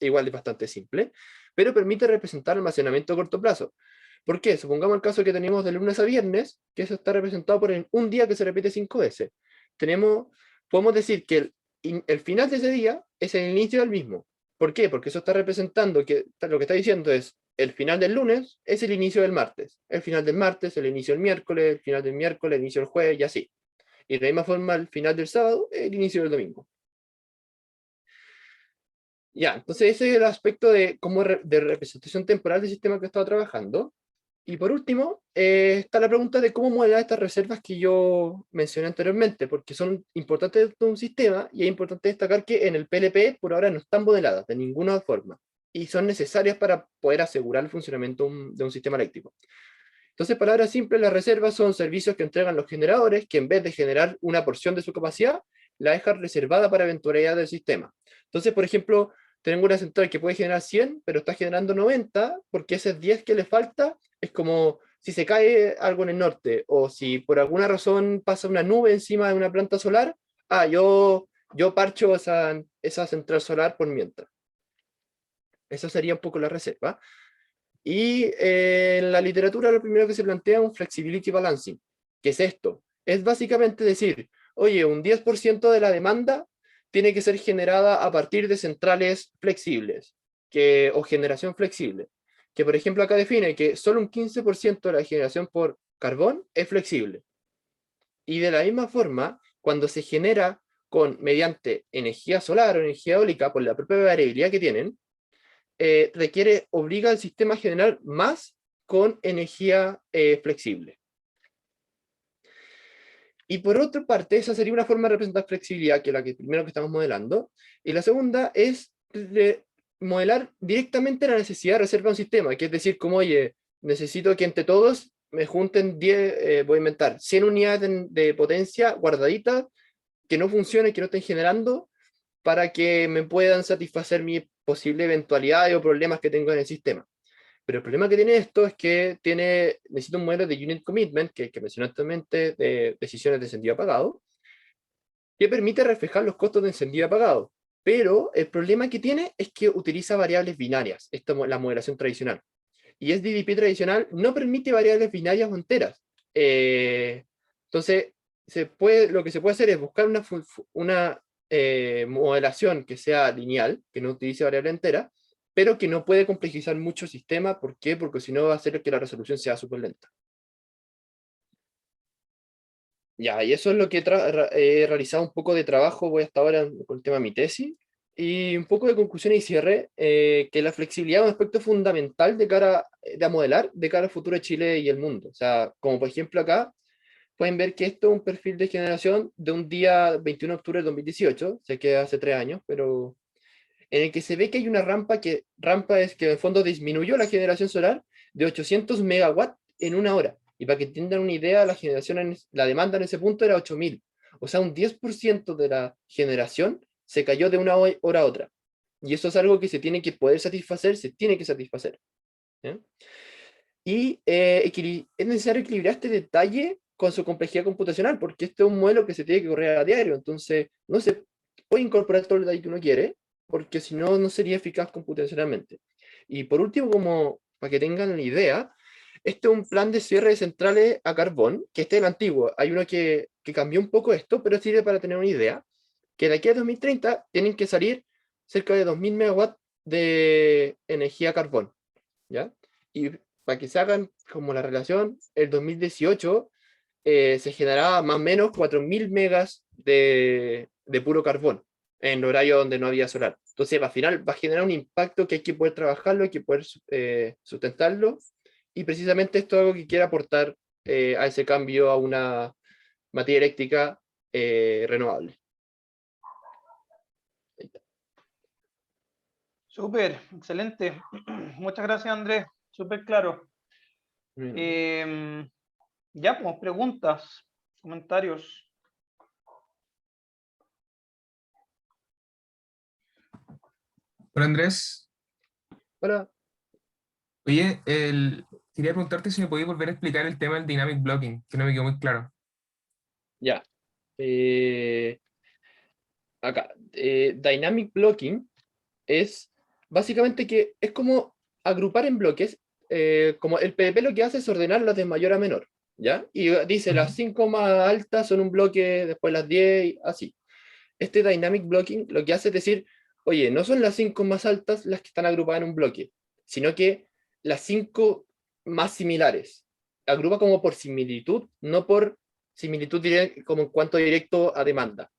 igual es bastante simple, pero permite representar almacenamiento a corto plazo. ¿Por qué? Supongamos el caso que tenemos de lunes a viernes, que eso está representado por un día que se repite 5 veces. Podemos decir que el final de ese día es el inicio del mismo. ¿Por qué? Porque eso está representando que lo que está diciendo es el final del lunes es el inicio del martes, el final del martes, el inicio del miércoles, el final del miércoles, el inicio del jueves, y así. Y de la misma forma, el final del sábado, el inicio del domingo. Ya, entonces ese es el aspecto de, de representación temporal del sistema que he estado trabajando. Y por último, está la pregunta de cómo modelar estas reservas que yo mencioné anteriormente, porque son importantes dentro de un sistema y es importante destacar que en el PLP por ahora no están modeladas de ninguna forma y son necesarias para poder asegurar el funcionamiento de un sistema eléctrico. Entonces, palabras simples, las reservas son servicios que entregan los generadores que en vez de generar una porción de su capacidad, la dejan reservada para eventualidades del sistema. Entonces, por ejemplo, tengo una central que puede generar 100, pero está generando 90, porque ese 10 que le falta es como si se cae algo en el norte, o si por alguna razón pasa una nube encima de una planta solar, yo parcho esa central solar por mientras. Esa sería un poco la reserva. Y en la literatura lo primero que se plantea es un flexibility balancing. ¿Qué es esto? Es básicamente decir, oye, un 10% de la demanda tiene que ser generada a partir de centrales flexibles o generación flexible. Que por ejemplo acá define que solo un 15% de la generación por carbón es flexible. Y de la misma forma, cuando se genera mediante energía solar o energía eólica, por la propia variabilidad que tienen, obliga al sistema a generar más con energía flexible. Y por otra parte, esa sería una forma de representar flexibilidad, que es la que primero que estamos modelando. Y la segunda es modelar directamente la necesidad de reserva de un sistema, que es decir, como, oye, necesito que entre todos me junten 10, voy a inventar, 100 unidades de potencia guardaditas, que no funcionen, que no estén generando, para que me puedan satisfacer mis posibles eventualidades o problemas que tengo en el sistema. Pero el problema que tiene esto es que necesita un modelo de unit commitment, que mencioné anteriormente, de decisiones de encendido apagado, que permite reflejar los costos de encendido apagado. Pero el problema que tiene es que utiliza variables binarias, la modelación tradicional. Y SDDP tradicional no permite variables binarias o enteras. Entonces, lo que se puede hacer es buscar una modelación que sea lineal, que no utilice variable entera, pero que no puede complejizar mucho el sistema. ¿Por qué? Porque si no va a hacer que la resolución sea súper lenta. Ya, y eso es lo que he realizado un poco de trabajo, voy hasta ahora con el tema de mi tesis, y un poco de conclusión y cierre, que la flexibilidad es un aspecto fundamental de modelar de cara al futuro de Chile y el mundo. O sea, como por ejemplo acá, pueden ver que esto es un perfil de generación de un día 21 de octubre de 2018, sé que hace 3 años, pero en el que se ve que hay una rampa es que en el fondo disminuyó la generación solar de 800 megawatts en una hora. Y para que entiendan una idea, la demanda en ese punto era 8000. O sea, un 10% de la generación se cayó de una hora a otra. Y eso es algo que se tiene que poder satisfacer, se tiene que satisfacer. ¿Eh? Y es necesario equilibrar este detalle con su complejidad computacional, porque este es un modelo que se tiene que correr a diario, entonces no se puede incorporar todo el detalle que uno quiere, porque si no, no sería eficaz computacionalmente. Y por último, como para que tengan la idea, este es un plan de cierre de centrales a carbón, que este es el antiguo. Hay uno que cambió un poco esto, pero sirve para tener una idea, que de aquí a 2030 tienen que salir cerca de 2000 megawatts de energía carbón, ¿ya? Y para que se hagan como la relación, el 2018 se generaba más o menos 4000 megas de puro carbón en horario donde no había solar. Entonces, al final va a generar un impacto que hay que poder trabajarlo, hay que poder sustentarlo, y precisamente esto es algo que quiere aportar a ese cambio a una materia eléctrica renovable.
Súper, excelente. Muchas gracias, Andrés. Súper claro. Ya, pues, preguntas, comentarios.
Hola Andrés,
Hola.
oye, quería preguntarte si me podías volver a explicar el tema del dynamic blocking, que no me quedó muy claro.
Ya. Acá. Dynamic blocking es básicamente que es como agrupar en bloques, como el PDP lo que hace es ordenarlas de mayor a menor, ¿ya? Y dice las 5 más altas son un bloque, después las 10, y así. Este dynamic blocking lo que hace es decir, oye, no son las 5 más altas las que están agrupadas en un bloque, sino que las 5 más similares. Agrupa como por similitud, no por similitud como en cuanto directo a demanda.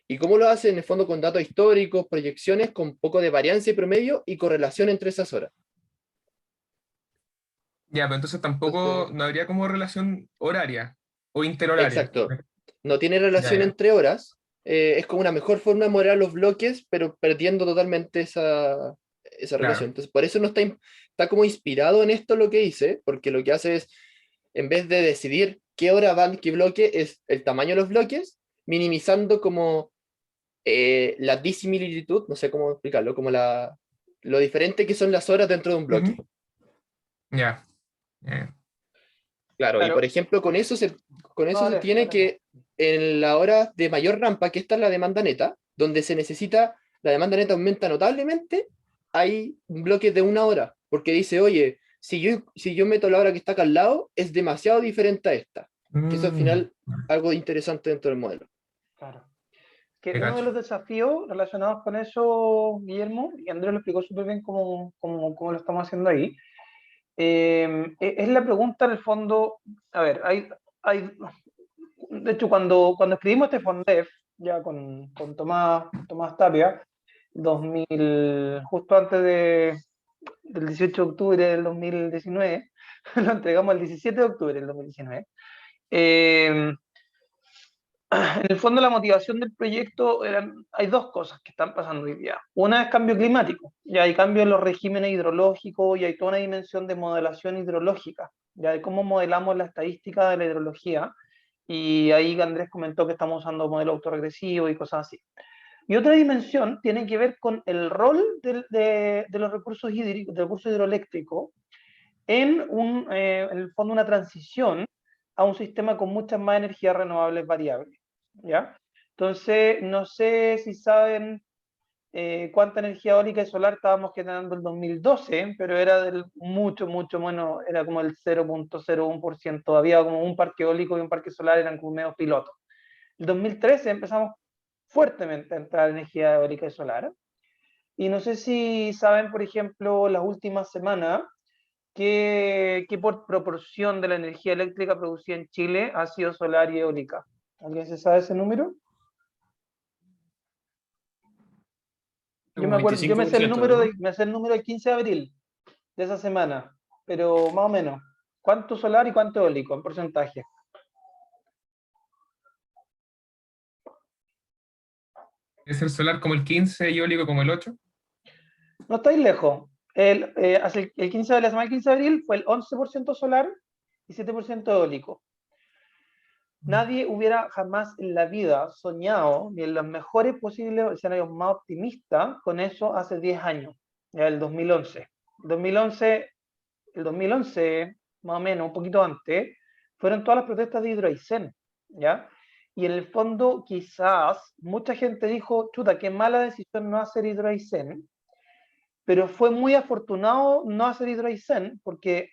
¿Y cómo lo hace? En el fondo con datos históricos, proyecciones, con poco de varianza y promedio y correlación entre esas horas.
Ya, pero entonces tampoco,
Entonces,
no habría como relación horaria o interhoraria.
exacto. No tiene
Ya,
relación
ya.
entre horas. Es como una mejor forma de modelar los bloques, pero perdiendo totalmente esa relación.
Claro.
Entonces, por eso no está, está como inspirado en esto lo que hice, porque lo que hace es, en vez de decidir qué hora van qué bloque, es el tamaño de los bloques, minimizando como la disimilitud, no sé cómo explicarlo, como lo diferente que son las horas dentro de un bloque.
Ujú. Ya. Ya.
Claro, y por
Claro.
ejemplo, con
No,
eso se
dale,
tiene
dale.
que en la hora de mayor rampa, que esta es la demanda neta, donde se necesita, la demanda neta aumenta notablemente, hay bloques de una hora, porque dice, oye, si yo meto la hora que está acá al lado, es demasiado diferente a esta. Que eso al
Mm,
final algo interesante dentro del modelo.
Claro. Que
te
uno de
cacho.
los desafíos relacionados con eso, Guillermo, y Andrés lo explicó súper bien cómo lo estamos haciendo ahí, es la pregunta en el fondo, a ver, de hecho, cuando escribimos este Fondef, ya con Tomás Tapia, 2000, justo antes del 18 de octubre del 2019, lo entregamos el 17 de octubre del 2019. En el fondo la motivación del proyecto hay dos cosas que están pasando hoy día. Una es cambio climático, ya hay cambio en los regímenes hidrológicos y hay toda una dimensión de modelación hidrológica, ya de cómo modelamos la estadística de la hidrología, y ahí Andrés comentó que estamos usando modelo autoregresivo y cosas así. Y otra dimensión tiene que ver con el rol de los recursos hídricos, del recurso hidroeléctrico en el fondo una transición a un sistema con muchas más energías renovables variables. ¿Ya? Entonces, no sé si saben cuánta energía eólica y solar estábamos generando en el 2012, pero era del mucho menos, era como el 0.01%. Había como un parque eólico y un parque solar, eran como medio pilotos. En 2013 empezamos fuertemente a entrar energía eólica y solar. Y no sé si saben, por ejemplo, las últimas semanas, qué por proporción de la energía eléctrica producida en Chile ha sido solar y eólica. ¿Alguien se sabe ese número? Yo
Como
me acuerdo, yo
25%, ¿no?
me sé el número del 15 de abril de esa semana, pero más o menos. ¿Cuánto solar y cuánto eólico en porcentaje?
¿Es el solar como el 15 y eólico como el 8?
No estáis lejos. El 15 de la semana del 15 de abril fue el 11% solar y 7% eólico. Nadie hubiera jamás en la vida soñado, ni en los mejores posibles escenarios más optimistas, con eso hace 10 años, ya el 2011. El 2011, más o menos, un poquito antes, fueron todas las protestas de Hidroaicén, ¿ya? Y en el fondo, quizás, mucha gente dijo, chuta, qué mala decisión no hacer Hidroaicén, pero fue muy afortunado no hacer Hidroaicén, porque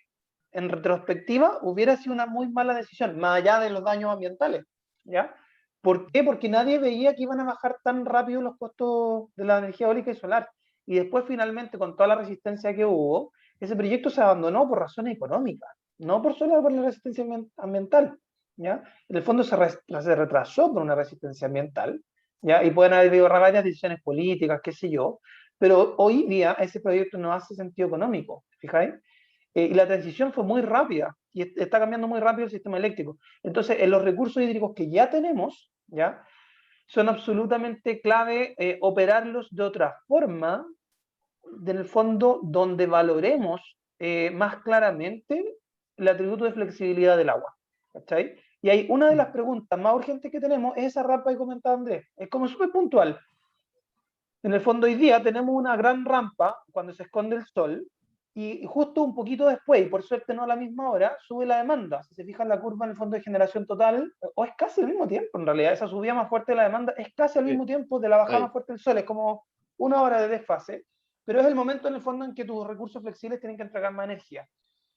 en retrospectiva hubiera sido una muy mala decisión, más allá de los daños ambientales, ¿ya? ¿Por qué? Porque nadie veía que iban a bajar tan rápido los costos de la energía eólica y solar. Y después, finalmente, con toda la resistencia que hubo, ese proyecto se abandonó por razones económicas, no por solo por la resistencia ambiental, ¿ya? En el fondo se retrasó por una resistencia ambiental, ¿ya? Y pueden haber habido varias decisiones políticas, qué sé yo, pero hoy día ese proyecto no hace sentido económico, ¿fijáis? Y la transición fue muy rápida y está cambiando muy rápido el sistema eléctrico. Entonces, en los recursos hídricos que ya tenemos, ¿ya? Son absolutamente clave operarlos de otra forma, en el fondo, donde valoremos más claramente el atributo de flexibilidad del agua. ¿Cachai? Y hay una de las preguntas más urgentes que tenemos, es esa rampa que comentaba Andrés. Es como súper puntual. En el fondo hoy día tenemos una gran rampa cuando se esconde el sol y justo un poquito después, y por suerte no a la misma hora, sube la demanda. Si se fijan la curva en el fondo de generación total, o es casi al mismo tiempo en realidad, esa subida más fuerte de la demanda es casi al
Sí,
mismo tiempo de la bajada más
ahí.
fuerte del sol, es como una hora de desfase, pero es el momento en el fondo en que tus recursos flexibles tienen que entregar más energía.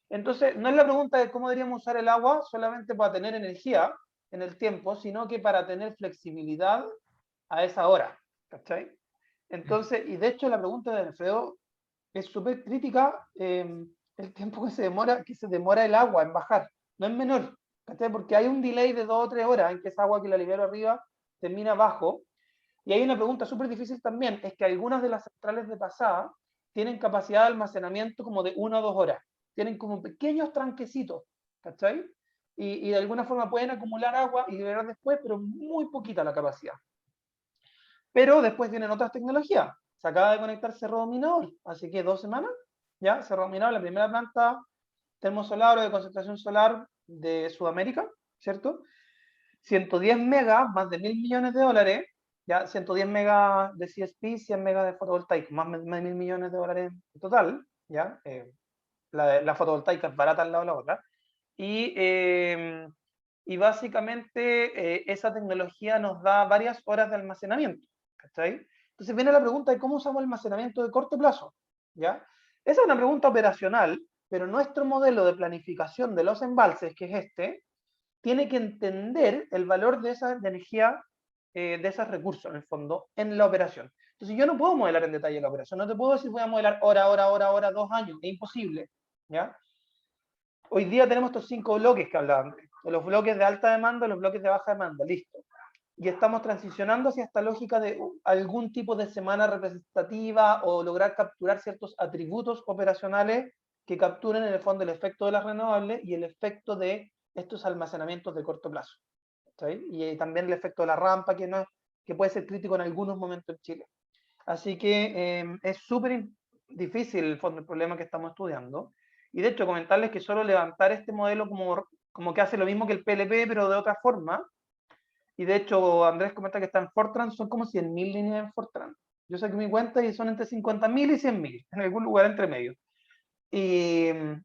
Entonces, no es la pregunta de cómo deberíamos usar el agua solamente para tener energía en el tiempo, sino que para tener flexibilidad a esa hora. ¿Cachai? Entonces, y de hecho la pregunta de Alfredo es súper crítica, el tiempo que se demora el agua en bajar, no es menor, ¿cachai? Porque hay un delay de 2 o 3 horas en que esa agua que la libero arriba termina abajo, Y hay una pregunta súper difícil también, es que algunas de las centrales de pasada tienen capacidad de almacenamiento como de 1 o 2 horas. Tienen como pequeños tranquecitos, ¿cachai? Y de alguna forma pueden acumular agua y liberar después, pero muy poquita la capacidad. Pero después vienen otras tecnologías. Se acaba de conectar Cerro Dominador, así que 2 semanas, ya, Cerro Dominador, la primera planta termosolar o de concentración solar de Sudamérica, ¿cierto? 110 megas, más de $1.000 millones, ya 110 megas de CSP, 100 megas de fotovoltaica, más de $1.000 millones en total, ya. La fotovoltaica es barata al lado de la otra. Y básicamente esa tecnología nos da varias horas de almacenamiento, ¿cachai? Entonces viene la pregunta de cómo usamos almacenamiento de corto plazo, ¿ya? Esa es una pregunta operacional, pero nuestro modelo de planificación de los embalses, que es este, tiene que entender el valor de esa energía, de esos recursos, en el fondo, en la operación. Entonces yo no puedo modelar en detalle la operación, no te puedo decir voy a modelar hora, 2 años, es imposible, ¿ya? Hoy día tenemos estos 5 bloques que hablaban, los bloques de alta demanda y los bloques de baja demanda, listo. Y estamos transicionando hacia esta lógica de algún tipo de semana representativa o lograr capturar ciertos atributos operacionales que capturen en el fondo el efecto de las renovables y el efecto de estos almacenamientos de corto plazo. ¿Sí? Y también el efecto de la rampa, que puede ser crítico en algunos momentos en Chile. Así que es súper difícil el fondo el problema que estamos estudiando. Y de hecho, comentarles que solo levantar este modelo como que hace lo mismo que el PLP, pero de otra forma. Y de hecho, Andrés comenta que está en Fortran, son como 100.000 líneas en Fortran. Yo saqué mi cuenta y son entre 50.000 y 100.000, en algún lugar entre medio. Y el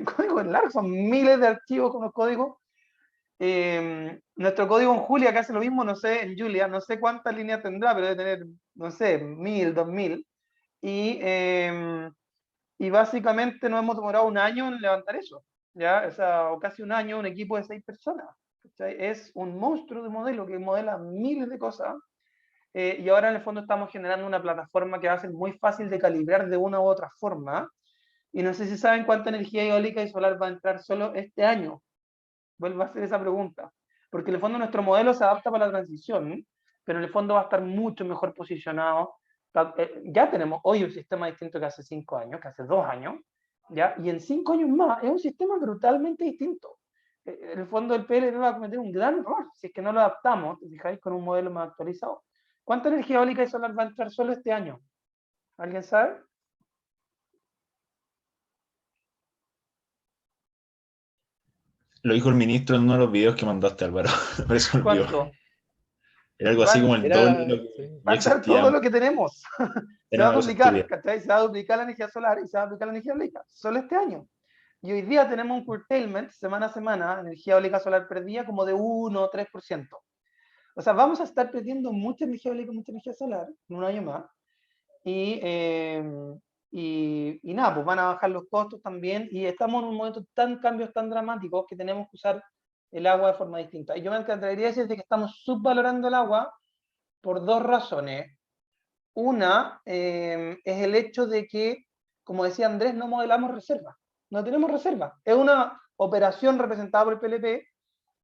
código es largo, son miles de archivos con los códigos. Nuestro código en Julia, que hace lo mismo, no sé, en Julia, no sé cuántas líneas tendrá, pero debe tener, no sé, 1.000, 2.000. Y básicamente nos hemos demorado un año en levantar eso, ¿ya? O casi un año, un equipo de 6 personas. ¿Cachai? Es un monstruo de modelo que modela miles de cosas. Y ahora en el fondo estamos generando una plataforma que va a ser muy fácil de calibrar de una u otra forma. Y no sé si saben cuánta energía eólica y solar va a entrar solo este año. Vuelvo a hacer esa pregunta. Porque en el fondo nuestro modelo se adapta para la transición, pero en el fondo va a estar mucho mejor posicionado. Ya tenemos hoy un sistema distinto que hace 5 años, que hace 2 años, ¿ya? Y en 5 años más es un sistema brutalmente distinto. En el fondo el PLD va a cometer un gran error si es que no lo adaptamos, ¿te fijáis? Con un modelo más actualizado. ¿Cuánta energía eólica y solar va a entrar solo este año? ¿Alguien sabe?
Lo dijo el ministro en uno de los videos que mandaste, Álvaro. Por eso me olvidó.
¿Cuánto?
Era algo así como el doble de lo
Sí.
que
Va a
ya
entrar
existía
todo lo
antes.
que tenemos. Se
Era
va a
una cosa
duplicar,
estúpida.
¿cachai? Se va a duplicar la energía solar y se va a duplicar la energía eólica, solo este año. Y hoy día tenemos un curtailment, semana a semana, energía eólica solar perdida como de 1 o 3%. O sea, vamos a estar perdiendo mucha energía eólica, mucha energía solar en un año más. Y, y nada, pues van a bajar los costos también. Y estamos en un momento cambios tan dramáticos que tenemos que usar el agua de forma distinta. Y yo me atrevería a decir que estamos subvalorando el agua por 2 razones. Una es el hecho de que, como decía Andrés, no modelamos reservas. No tenemos reservas. Es una operación representada por el PLP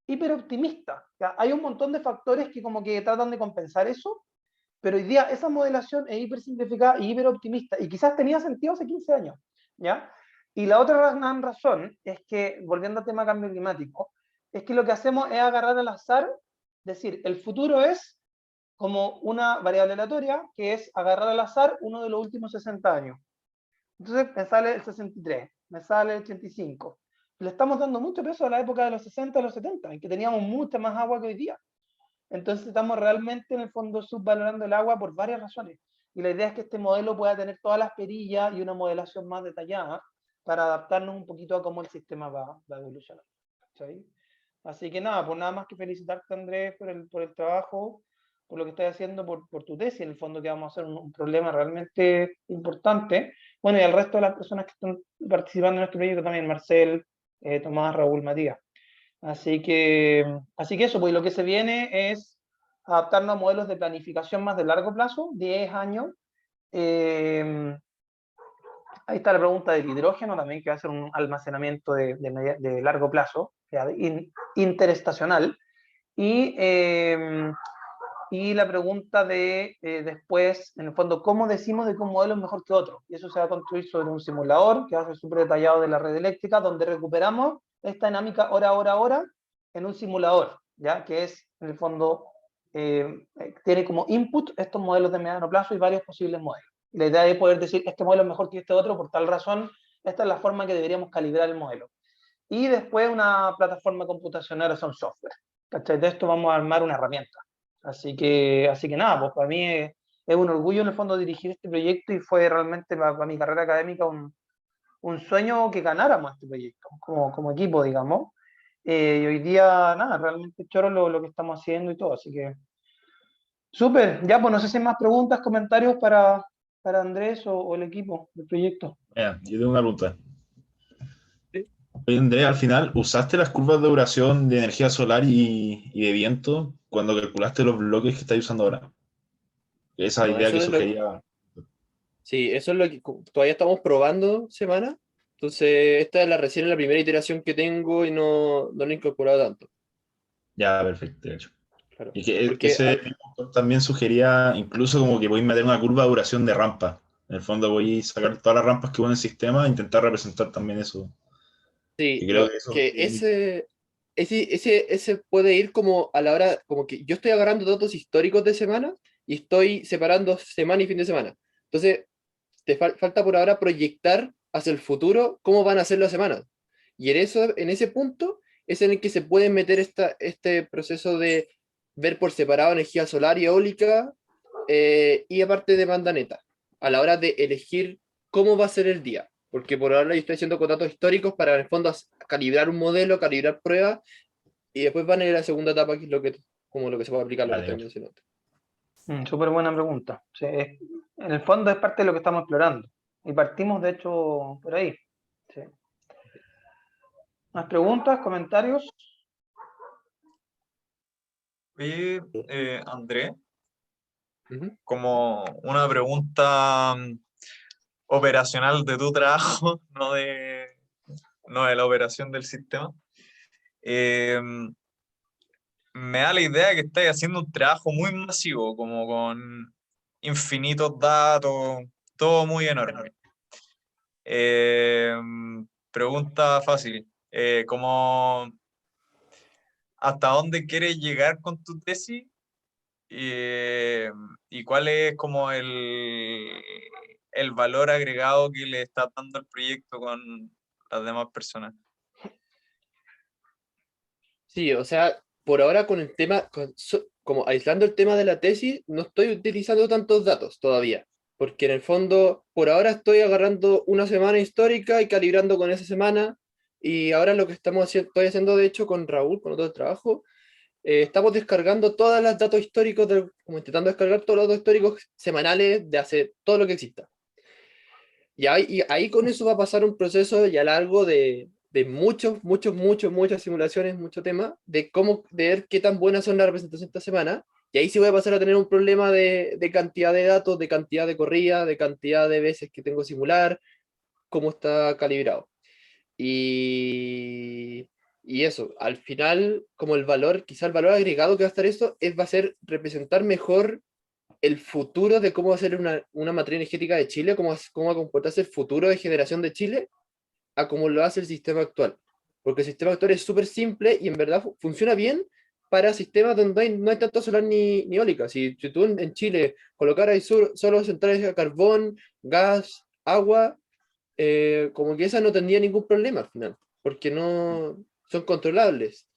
hiperoptimista. Hay un montón de factores que como que tratan de compensar eso, pero hoy día esa modelación es hipersimplificada y hiperoptimista, y quizás tenía sentido hace 15 años, ¿ya? Y la otra gran razón es que, volviendo al tema cambio climático, es que lo que hacemos es agarrar al azar, decir, el futuro es como una variable aleatoria, que es agarrar al azar uno de los últimos 60 años. Entonces me sale el 63, me sale el 85. Le estamos dando mucho peso a la época de los 60 y los 70, en que teníamos mucha más agua que hoy día. Entonces estamos realmente en el fondo subvalorando el agua por varias razones. Y la idea es que este modelo pueda tener todas las perillas y una modelación más detallada para adaptarnos un poquito a cómo el sistema va a evolucionar. ¿Sí? Así que nada, pues nada más que felicitarte, Andrés, por el trabajo, por lo que estás haciendo, por tu tesis, en el fondo que vamos a hacer un problema realmente importante. Bueno, y al resto de las personas que están participando en nuestro proyecto también, Marcel, Tomás, Raúl, Matías. Así que eso, pues lo que se viene es adaptarnos a modelos de planificación más de largo plazo, 10 años. Ahí está la pregunta del hidrógeno también, que va a ser un almacenamiento de largo plazo, interestacional. Y y la pregunta de después, en el fondo, ¿cómo decimos de que un modelo es mejor que otro? Y eso se va a construir sobre un simulador que va a ser súper detallado de la red eléctrica, donde recuperamos esta dinámica hora en un simulador, ¿ya? Que es, en el fondo, tiene como input estos modelos de mediano plazo y varios posibles modelos. La idea es poder decir, este modelo es mejor que este otro, por tal razón, esta es la forma que deberíamos calibrar el modelo. Y después una plataforma computacional, o sea, un software. ¿Cachai? De esto vamos a armar una herramienta. Así que nada, pues para mí es un orgullo en el fondo dirigir este proyecto y fue realmente para mi carrera académica un sueño que ganáramos este proyecto, como equipo, digamos. Y hoy día, nada, realmente choro lo que estamos haciendo y todo, así que súper. Ya, pues no sé si hay más preguntas, comentarios para Andrés o el equipo del proyecto.
Ya, yo tengo una pregunta.
Sí.
Oye, Andrea, al final, ¿usaste las curvas de duración de energía solar y de viento cuando calculaste los bloques que estáis usando ahora? Esa
No,
idea que
eso es lo,
sugería.
sí, eso es lo que todavía estamos probando semana. Entonces, esta es recién la primera iteración que tengo y no lo he incorporado tanto.
Ya, perfecto, de hecho.
Claro.
Y que
Porque
ese también sugería incluso como que voy a meter una curva de duración de rampa. En el fondo voy a sacar todas las rampas que hubo en el sistema e intentar representar también eso.
sí,
Que creo que eso
que ese puede ir como a la hora, como que yo estoy agarrando datos históricos de semana y estoy separando semana y fin de semana. Entonces, te falta por ahora proyectar hacia el futuro cómo van a ser las semanas. Y en ese punto es en el que se puede meter este proceso de ver por separado energía solar y eólica y aparte demanda neta, a la hora de elegir cómo va a ser el día. Porque por ahora yo estoy haciendo con datos históricos para en el fondo calibrar un modelo, calibrar pruebas, y después van a ir a la segunda etapa, que es como lo que se puede aplicar, lo
ya,
que
de
estoy
hecho.
mencionando.
Súper buena pregunta. Sí, en el fondo es parte de lo que estamos explorando. Y partimos, de hecho, por ahí. Sí. ¿Más preguntas, comentarios?
Oye, Andrés,
Ujú.
como una pregunta operacional de tu trabajo, no de la operación del sistema. Eh, Me da la idea de que estáis haciendo un trabajo muy masivo, como con infinitos datos, todo muy enorme. Eh, Pregunta fácil, ¿hasta dónde quieres llegar con tu tesis? ¿Y cuál es como el valor agregado que le está dando el proyecto con las demás personas?
Sí, o sea, por ahora con el tema, como aislando el tema de la tesis, no estoy utilizando tantos datos todavía, porque en el fondo, por ahora estoy agarrando una semana histórica y calibrando con esa semana, y ahora lo que estoy haciendo de hecho con Raúl, con otro trabajo, estamos descargando todos los datos históricos, como intentando descargar todos los datos históricos semanales de hace todo lo que exista. Y ahí con eso va a pasar un proceso ya largo de muchas simulaciones, mucho tema, de ver qué tan buenas son las representaciones esta semana. Y ahí sí voy a pasar a tener un problema de cantidad de datos, de cantidad de corrida, de cantidad de veces que tengo que simular, cómo está calibrado. Y, y eso, al final, como quizá el valor agregado que va a estar esto, va a ser representar mejor el futuro de cómo va a ser una matriz energética de Chile, cómo va a comportarse el futuro de generación de Chile, a cómo lo hace el sistema actual. Porque el sistema actual es súper simple y en verdad funciona bien para sistemas donde no hay tanto solar ni eólica. Si tú en Chile colocaras solo centrales a carbón, gas, agua, como que esa no tendría ningún problema al final, porque no son controlables.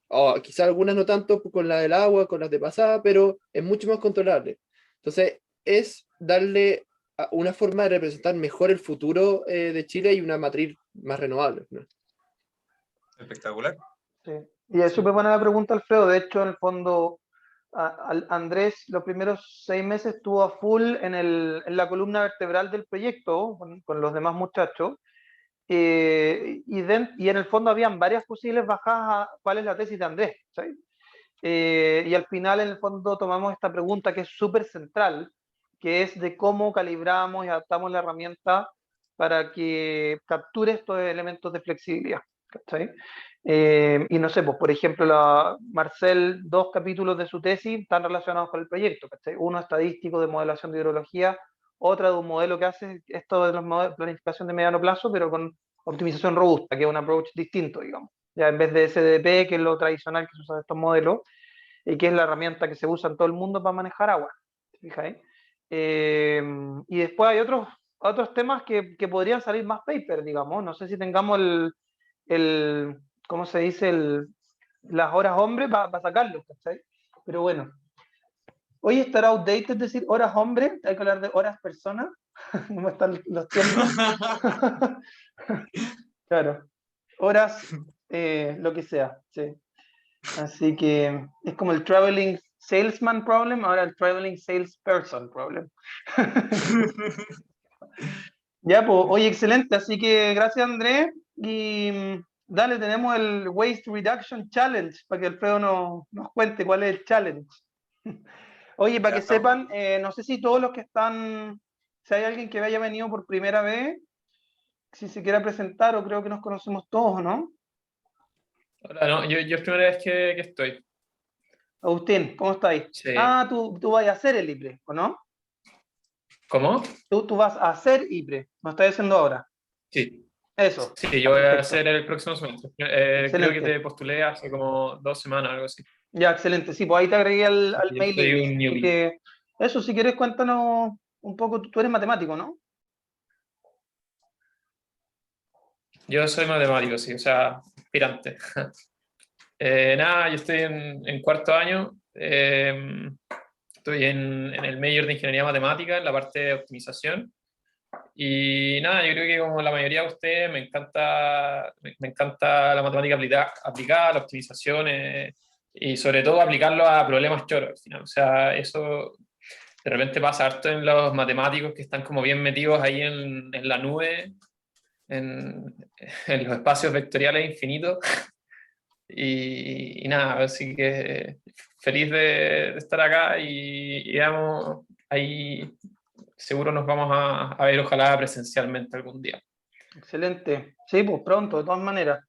O quizá algunas no tanto con la del agua, con las de pasada, pero es mucho más controlable. Entonces, es darle una forma de representar mejor el futuro de Chile y una matriz más renovable, ¿no?
Espectacular.
Sí. Y es
Sí.
súper buena la pregunta, Alfredo. De hecho, en el fondo, Andrés los primeros 6 meses estuvo a full en la columna vertebral del proyecto con los demás muchachos. Y en el fondo habían varias posibles bajadas a cuál es la tesis de Andrés. ¿Sí? Y al final, en el fondo, tomamos esta pregunta que es súper central, que es de cómo calibramos y adaptamos la herramienta para que capture estos elementos de flexibilidad. ¿cachai? Y no sé, pues por ejemplo, Marcel, 2 capítulos de su tesis están relacionados con el proyecto, ¿cachai? Uno estadístico de modelación de hidrología, otra de un modelo que hace esto de los modelos de planificación de mediano plazo, pero con optimización robusta, que es un approach distinto, digamos. Ya en vez de SDP, que es lo tradicional que se usa de estos modelos, y que es la herramienta que se usa en todo el mundo para manejar agua. ¿Fijáis? Y después hay otros temas que podrían salir más paper, digamos. No sé si tengamos el ¿cómo se dice? Las horas hombre para sacarlos, ¿cachai? Pero bueno. Hoy estará outdated decir horas hombre, hay que hablar de horas persona. ¿Cómo están los tiempos? Claro. Horas, lo que sea, sí. Así que es como el traveling salesman problem, ahora el traveling salesperson problem. Ya, pues, oye, excelente. Así que gracias, Andrés. Y dale, tenemos el Waste Reduction Challenge para que Alfredo nos cuente cuál es el challenge. Oye, para
Ya,
que sepan, no sé si todos los que están, si hay alguien que haya venido por primera vez, si se quiera presentar, o creo que nos conocemos todos, ¿no?
Hola, no, yo es primera vez que estoy.
Agustín, ¿cómo estáis?
Sí.
Ah, tú vas a hacer el IPRE, ¿o no?
¿Cómo?
Tú vas a hacer IPRE, lo estás haciendo ahora.
Sí.
Eso,
Sí, yo
ya,
voy a
perfecto.
hacer el próximo semestre. Creo que
Excelente.
te postulé hace como 2 semanas, algo así.
Ya, excelente. Sí, pues ahí te agregué al
Yo
mailing
soy
list.
un
Así
newbie.
que eso, si quieres, cuéntanos un poco. Tú eres matemático, ¿no?
Yo soy matemático, sí, o sea, aspirante. Nada, yo estoy en cuarto año. Estoy en el major de ingeniería matemática, en la parte de optimización. Y nada, yo creo que como la mayoría de ustedes me encanta la matemática aplicada, la optimización y sobre todo aplicarlo a problemas choros al final. O sea, eso de repente pasa harto en los matemáticos que están como bien metidos ahí en la nube, en, en los espacios vectoriales infinitos. Y nada, así que feliz de estar acá y digamos, ahí seguro nos vamos a ver, ojalá presencialmente algún día.
Excelente. Sí, pues pronto, de todas maneras.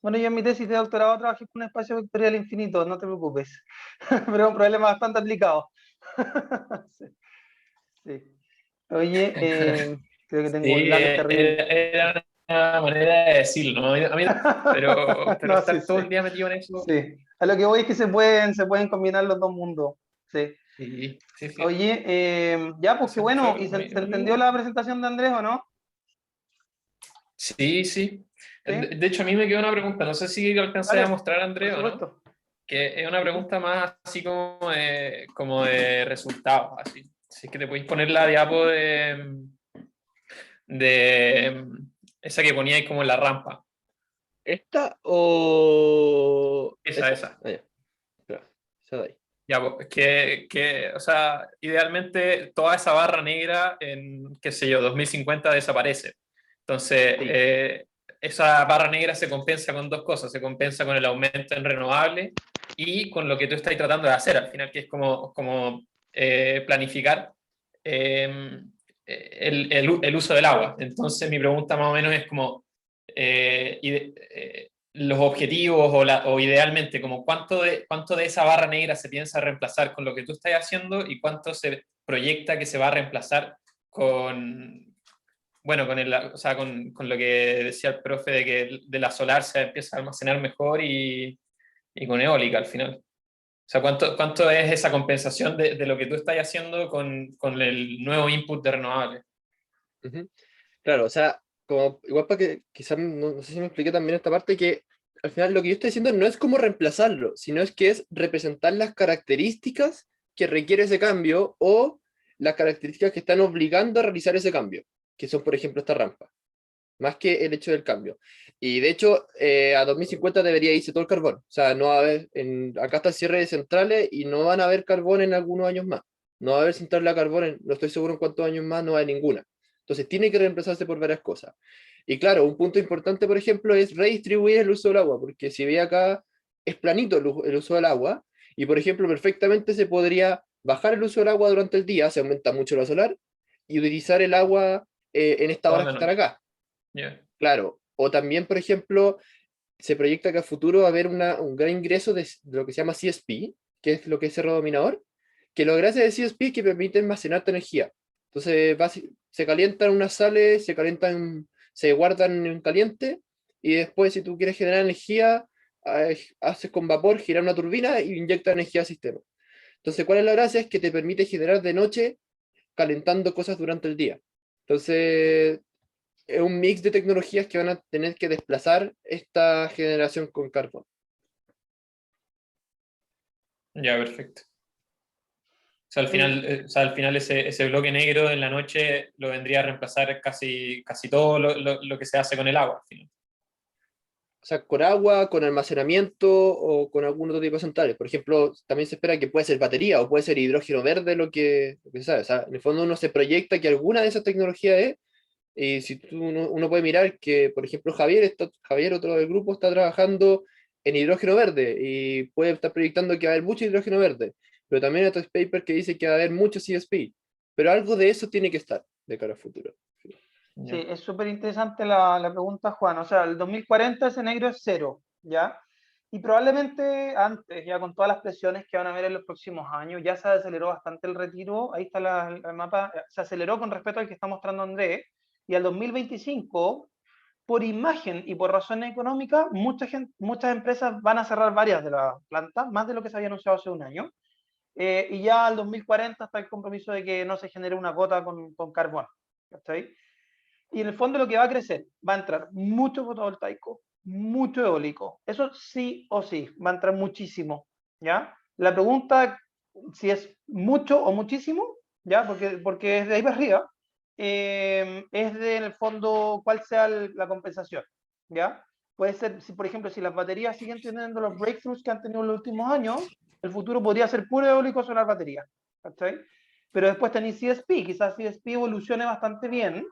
Bueno, yo en mi tesis de doctorado trabajé con un espacio vectorial infinito, no te preocupes. Pero es un problema bastante aplicado. Sí, sí. Oye, creo que tengo un
Sí,
lag terrible.
era una manera de decirlo, ¿no? A mí pero
No, sí,
estar todo
sí.
el día metido en eso,
Sí. A lo que voy es que se pueden combinar los dos mundos. Sí.
sí, sí, sí.
Oye, ya, pues qué
Eso
bueno.
fue,
¿Y se entendió la presentación de Andrés o no?
sí, sí.
Sí,
De hecho, a mí me quedó una pregunta, no sé si alcancé a
dale,
mostrar a
por
Andrés o no,
supuesto.
que es una
Ujú.
pregunta más así como de resultados, así. Si es que te podéis poner la diapo de esa que poníais como en la rampa.
¿Esta o
Esa,
esa?
esa.
Ah, ya. Claro, esa de ahí.
Ya, pues, o sea, idealmente toda esa barra negra en, qué sé yo, 2050 desaparece. Entonces,
Sí.
esa barra negra se compensa con dos cosas. Se compensa con el aumento en renovables y con lo que tú estás tratando de hacer al final, que es como planificar el uso del agua. Entonces, mi pregunta más o menos es como, los objetivos o idealmente, como cuánto de esa barra negra se piensa reemplazar con lo que tú estás haciendo y cuánto se proyecta que se va a reemplazar con, bueno, o sea, con lo que decía el profe de que de la solar se empieza a almacenar mejor y con eólica al final. O sea, ¿cuánto es esa compensación de lo que tú estás haciendo con el nuevo input de renovables?
Ujú. Claro, o sea, como, igual para que quizás no sé si me expliqué también esta parte, que al final lo que yo estoy diciendo no es cómo reemplazarlo, sino es que es representar las características que requiere ese cambio o las características que están obligando a realizar ese cambio, que son, por ejemplo, esta rampa, más que el hecho del cambio. Y de hecho, a 2050 debería irse todo el carbón. O sea, no va a haber, acá está el cierre de centrales y no van a haber carbón en algunos años más. No va a haber central a carbón, no estoy seguro en cuántos años más, no hay ninguna. Entonces tiene que reemplazarse por varias cosas. Y claro, un punto importante, por ejemplo, es redistribuir el uso del agua, porque si ve acá, es planito el uso del agua, y por ejemplo, perfectamente se podría bajar el uso del agua durante el día, se aumenta mucho la solar, y utilizar el agua en estas
Toda
horas
la
que están
noche.
acá.
Yeah.
Claro, o también, por ejemplo, se proyecta que a futuro va a haber un gran ingreso de lo que se llama CSP, que es lo que es cerro dominador, que lo gracias de CSP es que permite almacenar tu energía. Entonces se calientan unas sales, se guardan en caliente, y después si tú quieres generar energía, haces con vapor, girar una turbina y inyecta energía al sistema. Entonces, ¿cuál es la gracia? Es que te permite generar de noche calentando cosas durante el día. Entonces, es un mix de tecnologías que van a tener que desplazar esta generación con carbón.
Ya, perfecto. O sea, al final ese bloque negro en la noche lo vendría a reemplazar casi todo lo que se hace con el agua, al final.
O sea, con agua, con almacenamiento o con algún otro tipo de centrales. Por ejemplo, también se espera que puede ser batería o puede ser hidrógeno verde lo que se sabe. O sea, en el fondo uno se proyecta que alguna de esas tecnologías es, y si uno puede mirar que, por ejemplo, Javier, otro del grupo, está trabajando en hidrógeno verde y puede estar proyectando que va a haber mucho hidrógeno verde, pero también hay otros papers que dicen que va a haber mucho CSP, pero algo de eso tiene que estar de cara al futuro.
Ya.
Sí, es súper interesante la pregunta, Juan. O sea, el 2040 ese negro es cero, ¿ya? Y probablemente antes, ya con todas las presiones que van a haber en los próximos años, ya se aceleró bastante el retiro. Ahí está el mapa, se aceleró con respecto al que está mostrando Andrés. Y al 2025, por imagen y por razones económicas, muchas empresas van a cerrar varias de las plantas, más de lo que se había anunciado hace un año. Y ya al 2040 está el compromiso de que no se genere una gota con carbón. ¿Cachai? Y en el fondo lo que va a crecer, va a entrar mucho fotovoltaico, mucho eólico. Eso sí o sí, va a entrar muchísimo, ¿ya? La pregunta, si es mucho o muchísimo, ¿ya? Porque es de ahí para arriba, es de, en el fondo, cuál sea la compensación, ¿ya? Puede ser, si por ejemplo, si las baterías siguen teniendo los breakthroughs que han tenido en los últimos años, el futuro podría ser puro eólico solar batería, ¿cachai? Pero después tenéis CSP, quizás CSP evolucione bastante bien,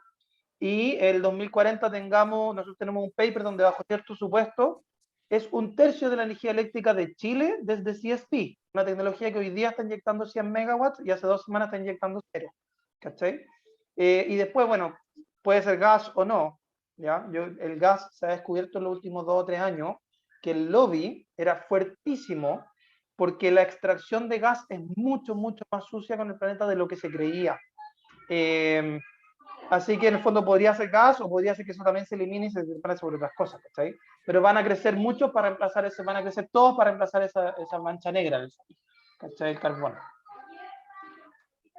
y el 2040 nosotros tenemos un paper donde bajo cierto supuesto es 1/3 de la energía eléctrica de Chile desde CSP, una tecnología que hoy día está inyectando 100 megawatts y hace 2 semanas está inyectando 0, ¿cachai? Y después, bueno, puede ser gas o no, ¿ya? El gas se ha descubierto en los últimos 2 o 3 años que el lobby era fuertísimo porque la extracción de gas es mucho más sucia con el planeta de lo que se creía. Así que en el fondo podría ser gas o podría ser que eso también se elimine y se prepare sobre otras cosas, ¿cachai? Pero van a crecer muchos para reemplazar van a crecer todos para reemplazar esa mancha negra, ¿cachai? El carbón.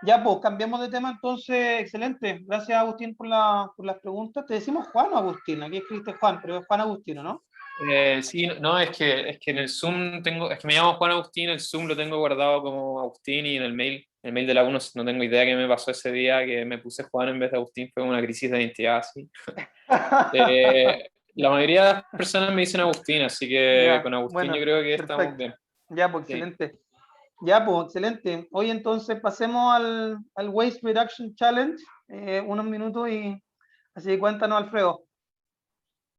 Ya, pues, cambiamos de tema entonces, excelente. Gracias, Agustín, por las preguntas. ¿Te decimos Juan o Agustín? Aquí escribiste Juan, pero es Juan Agustino, ¿no?
Sí, no, es que en el Zoom es que me llamo Juan Agustín, el Zoom lo tengo guardado como Agustín y en el mail de la UNO no tengo idea qué me pasó ese día que me puse Juan en vez de Agustín, fue una crisis de identidad así. La mayoría de las personas me dicen Agustín, así que
Ya,
con Agustín
bueno,
yo creo que estamos
perfecto.
bien.
Ya, pues,
Sí.
excelente. Ya, pues, excelente. Hoy entonces pasemos al Waste Reduction Challenge, unos minutos y así cuéntanos, Alfredo.